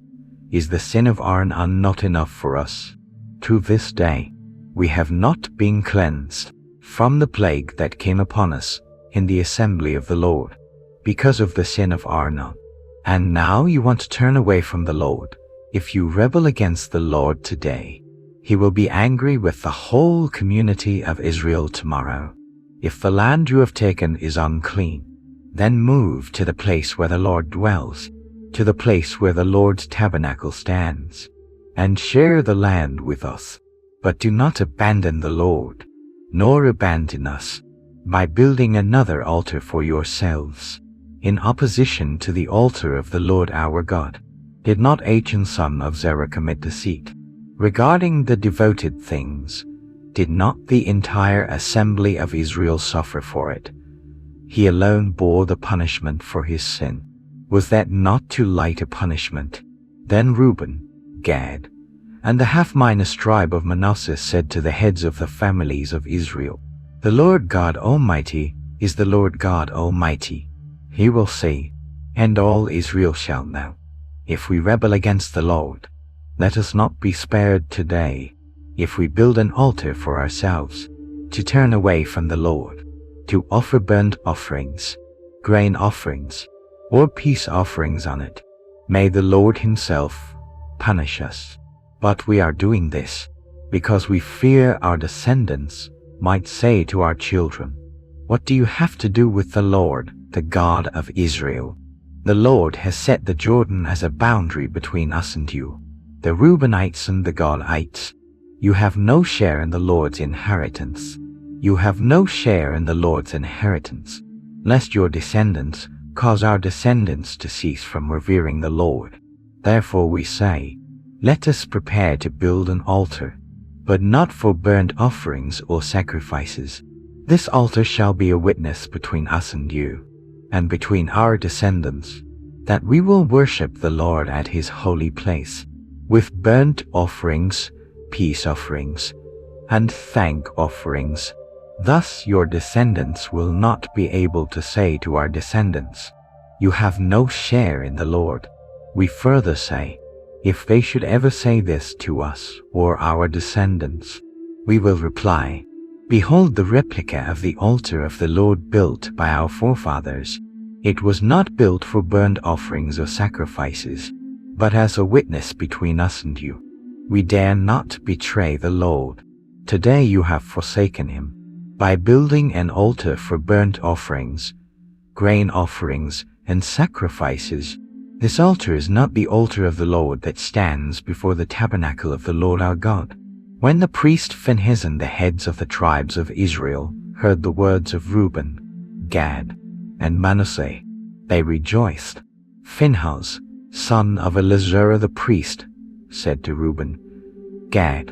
is the sin of Aaron not enough for us? To this day, we have not been cleansed from the plague that came upon us in the assembly of the Lord, because of the sin of Aaron. And now you want to turn away from the Lord. If you rebel against the Lord today, he will be angry with the whole community of Israel tomorrow. If the land you have taken is unclean, then move to the place where the Lord dwells, to the place where the Lord's tabernacle stands, and share the land with us. But do not abandon the Lord, nor abandon us, by building another altar for yourselves, in opposition to the altar of the Lord our God. Did not Achan son of Zerah commit deceit regarding the devoted things? Did not the entire assembly of Israel suffer for it? He alone bore the punishment for his sin. Was that not too light a punishment? Then Reuben, Gad, and the half tribe of Manasseh said to the heads of the families of Israel, The Lord God Almighty is the Lord God Almighty. He will say, and all Israel shall know, if we rebel against the Lord, let us not be spared today. If we build an altar for ourselves, to turn away from the Lord, to offer burnt offerings, grain offerings, or peace offerings on it, may the Lord himself punish us. But we are doing this because we fear our descendants might say to our children, What do you have to do with the Lord, the God of Israel? The Lord has set the Jordan as a boundary between us and you, the Reubenites and the Gadites. You have no share in the Lord's inheritance. You have no share in the Lord's inheritance, lest your descendants cause our descendants to cease from revering the Lord. Therefore we say, Let us prepare to build an altar, but not for burnt offerings or sacrifices. This altar shall be a witness between us and you, and between our descendants, that we will worship the Lord at his holy place, with burnt offerings, peace offerings, and thank offerings. Thus your descendants will not be able to say to our descendants, You have no share in the Lord. We further say, If they should ever say this to us or our descendants, we will reply, Behold the replica of the altar of the Lord built by our forefathers. It was not built for burnt offerings or sacrifices, but as a witness between us and you. We dare not betray the Lord. Today you have forsaken him, by building an altar for burnt offerings, grain offerings, and sacrifices. This altar is not the altar of the Lord that stands before the tabernacle of the Lord our God. When the priest Phinehas and the heads of the tribes of Israel heard the words of Reuben, Gad, and Manasseh, they rejoiced. Phinehas, son of Eleazar the priest, said to Reuben, Gad,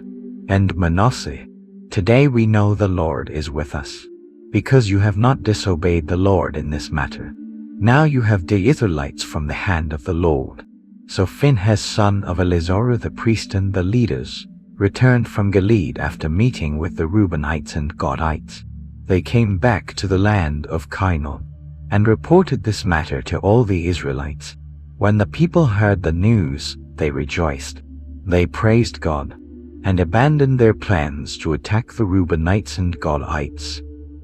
and Manasseh, Today we know the Lord is with us, because you have not disobeyed the Lord in this matter. Now you have the Israelites from the hand of the Lord. So Phinehas son of Eleazar the priest and the leaders returned from Gilead after meeting with the Reubenites and Gadites. They came back to the land of Canaan and reported this matter to all the Israelites. When the people heard the news, they rejoiced. They praised God and abandoned their plans to attack the Reubenites and Gadites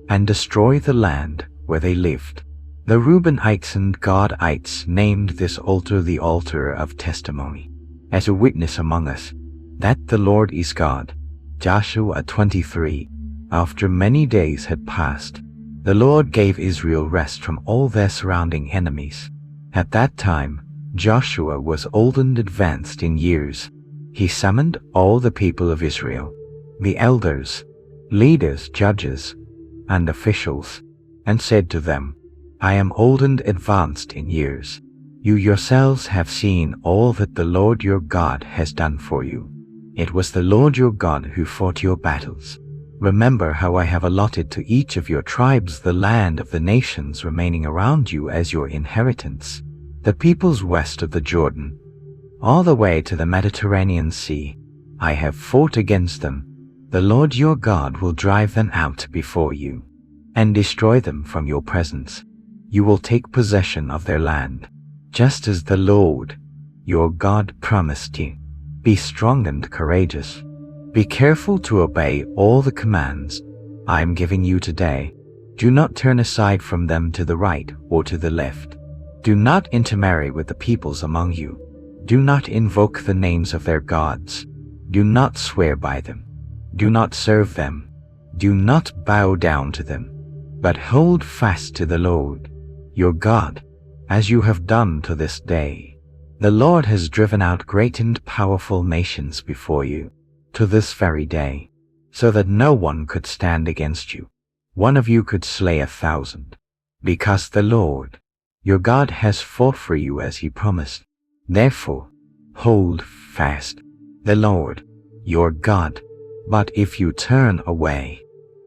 and destroy the land where they lived. The Reubenites and Gadites named this altar the altar of testimony, as a witness among us that the Lord is God. Joshua 23. After many days had passed, the Lord gave Israel rest from all their surrounding enemies. At that time, Joshua was old and advanced in years. He summoned all the people of Israel, the elders, leaders, judges, and officials, and said to them, I am old and advanced in years. You yourselves have seen all that the Lord your God has done for you. It was the Lord your God who fought your battles. Remember how I have allotted to each of your tribes the land of the nations remaining around you as your inheritance, the peoples west of the Jordan, all the way to the Mediterranean Sea. I have fought against them. The Lord your God will drive them out before you and destroy them from your presence. You will take possession of their land, just as the Lord your God promised you. Be strong and courageous. Be careful to obey all the commands I am giving you today. Do not turn aside from them to the right or to the left. Do not intermarry with the peoples among you. Do not invoke the names of their gods. Do not swear by them. Do not serve them. Do not bow down to them, but hold fast to the Lord your God, as you have done to this day. The Lord has driven out great and powerful nations before you to this very day, so that no one could stand against you. One of you could slay 1,000, because the Lord your God has fought for you as he promised. Therefore, hold fast the Lord your God. But if you turn away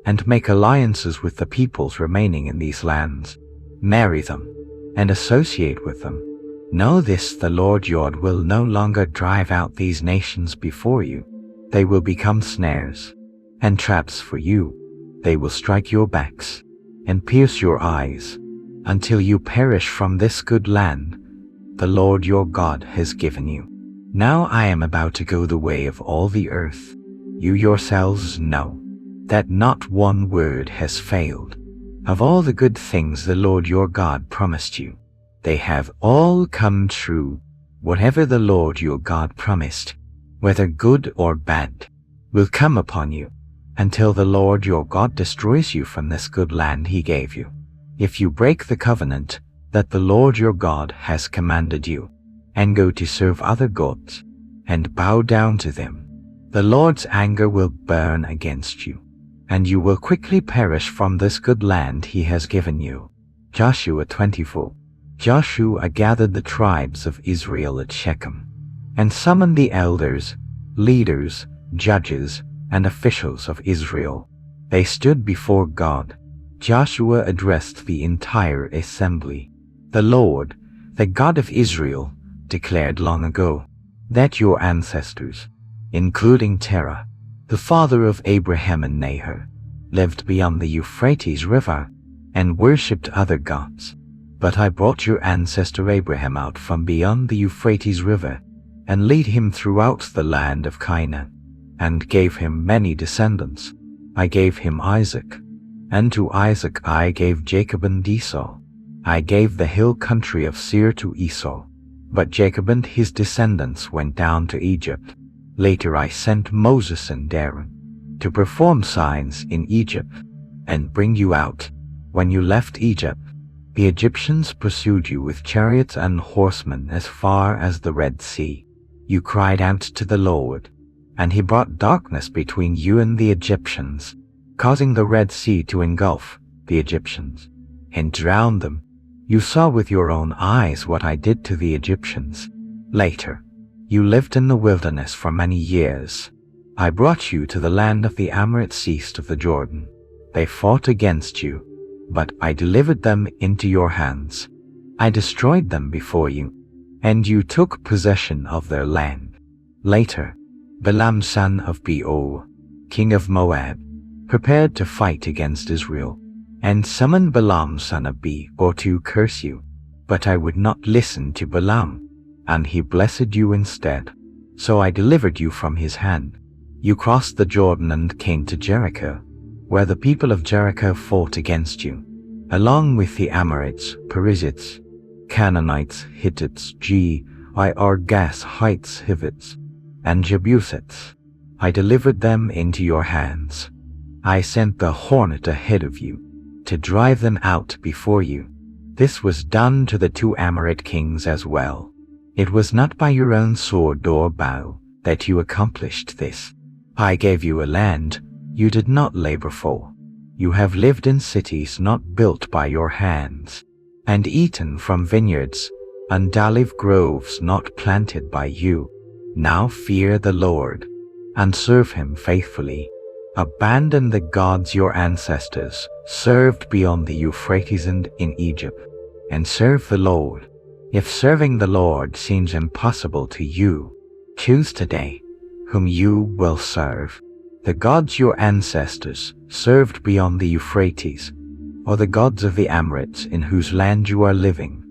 and make alliances with the peoples remaining in these lands, marry them, and associate with them, know this: the Lord your God will no longer drive out these nations before you. They will become snares and traps for you. They will strike your backs and pierce your eyes until you perish from this good land the Lord your God has given you. Now I am about to go the way of all the earth. You yourselves know that not one word has failed of all the good things the Lord your God promised you. They have all come true. Whatever the Lord your God promised, whether good or bad, will come upon you until the Lord your God destroys you from this good land he gave you. If you break the covenant that the Lord your God has commanded you, and go to serve other gods, and bow down to them, the Lord's anger will burn against you, and you will quickly perish from this good land he has given you. Joshua 24. Joshua gathered the tribes of Israel at Shechem, and summoned the elders, leaders, judges, and officials of Israel. They stood before God. Joshua addressed the entire assembly. The Lord, the God of Israel, declared long ago that your ancestors, including Terah, the father of Abraham and Nahor, lived beyond the Euphrates River and worshipped other gods. But I brought your ancestor Abraham out from beyond the Euphrates River and led him throughout the land of Canaan, and gave him many descendants. I gave him Isaac, and to Isaac I gave Jacob and Esau. I gave the hill country of Seir to Esau, but Jacob and his descendants went down to Egypt. Later I sent Moses and Aaron to perform signs in Egypt and bring you out. When you left Egypt, the Egyptians pursued you with chariots and horsemen as far as the Red Sea. You cried out to the Lord, and he brought darkness between you and the Egyptians, causing the Red Sea to engulf the Egyptians and drown them. You saw with your own eyes what I did to the Egyptians. Later, you lived in the wilderness for many years. I brought you to the land of the Amorites east of the Jordan. They fought against you, but I delivered them into your hands. I destroyed them before you, and you took possession of their land. Later, Balaam son of Beor, king of Moab, prepared to fight against Israel, and summoned Balaam son of Beor to curse you. But I would not listen to Balaam, and he blessed you instead. So I delivered you from his hand. You crossed the Jordan and came to Jericho, where the people of Jericho fought against you. along with the Amorites, Perizzites, Canaanites, Hittites, Girgashites, Hivites, and Jebusites. I delivered them into your hands. I sent the hornet ahead of you, to drive them out before you. This was done to the 2 Amorite kings as well. It was not by your own sword or bow that you accomplished this. I gave you a land you did not labor for. You have lived in cities not built by your hands, and eaten from vineyards and olive groves not planted by you. Now fear the Lord, and serve him faithfully. Abandon the gods your ancestors served beyond the Euphrates and in Egypt, and serve the Lord. If serving the Lord seems impossible to you, choose today whom you will serve: the gods your ancestors served beyond the Euphrates, or the gods of the Amorites in whose land you are living.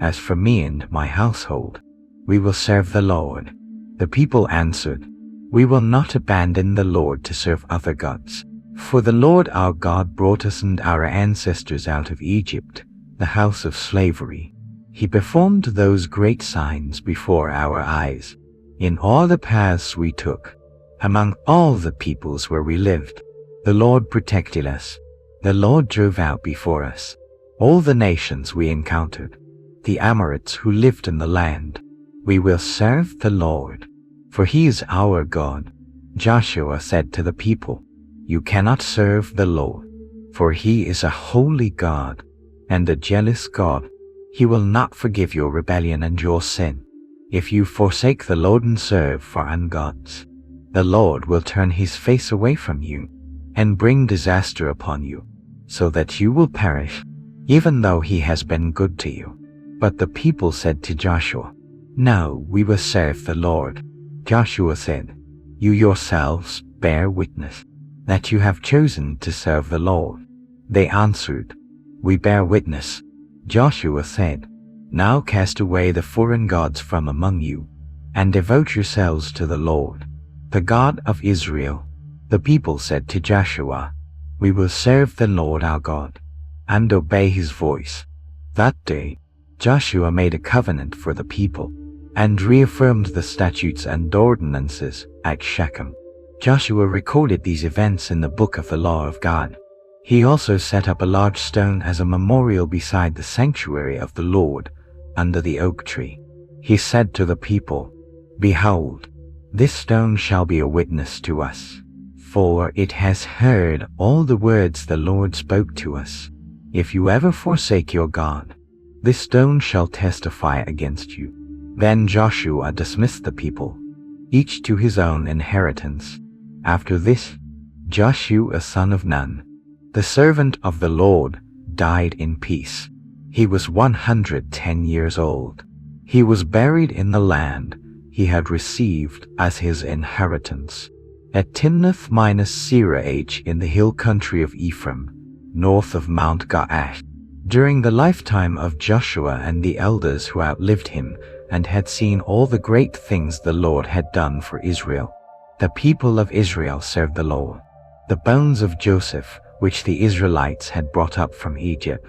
As for me and my household, we will serve the Lord." The people answered, "We will not abandon the Lord to serve other gods. For the Lord our God brought us and our ancestors out of Egypt, the house of slavery. He performed those great signs before our eyes, in all the paths we took, among all the peoples where we lived. The Lord protected us. The Lord drove out before us all the nations we encountered, the Amorites who lived in the land. We will serve the Lord, for he is our God." Joshua said to the people, "You cannot serve the Lord, for he is a holy God and a jealous God. He will not forgive your rebellion and your sin. If you forsake the Lord and serve foreign gods, the Lord will turn his face away from you and bring disaster upon you, so that you will perish, even though he has been good to you." But the people said to Joshua, "No, we will serve the Lord." Joshua said, "You yourselves bear witness that you have chosen to serve the Lord." They answered, "We bear witness." Joshua said, "Now cast away the foreign gods from among you, and devote yourselves to the Lord, the God of Israel." The people said to Joshua, "We will serve the Lord our God, and obey his voice." That day, Joshua made a covenant for the people, and reaffirmed the statutes and ordinances at Shechem. Joshua recorded these events in the book of the law of God. He also set up a large stone as a memorial beside the sanctuary of the Lord, under the oak tree. He said to the people, "Behold, this stone shall be a witness to us, for it has heard all the words the Lord spoke to us. If you ever forsake your God, this stone shall testify against you." Then Joshua dismissed the people, each to his own inheritance. After this, Joshua son of Nun, the servant of the Lord, died in peace. He was 110 years old. He was buried in the land he had received as his inheritance, at Timnath-Serah in the hill country of Ephraim, north of Mount Gaash. During the lifetime of Joshua and the elders who outlived him and had seen all the great things the Lord had done for Israel, the people of Israel served the Lord. The bones of Joseph, which the Israelites had brought up from Egypt,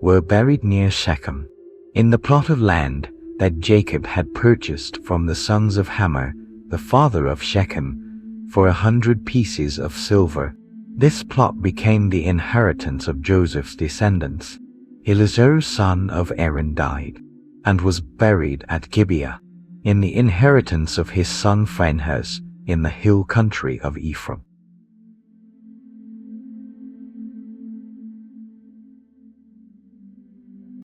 were buried near Shechem, in the plot of land that Jacob had purchased from the sons of Hamor, the father of Shechem, for 100 pieces of silver. This plot became the inheritance of Joseph's descendants. Eleazar son of Aaron died, and was buried at Gibeah, in the inheritance of his son Phinehas, in the hill country of Ephraim.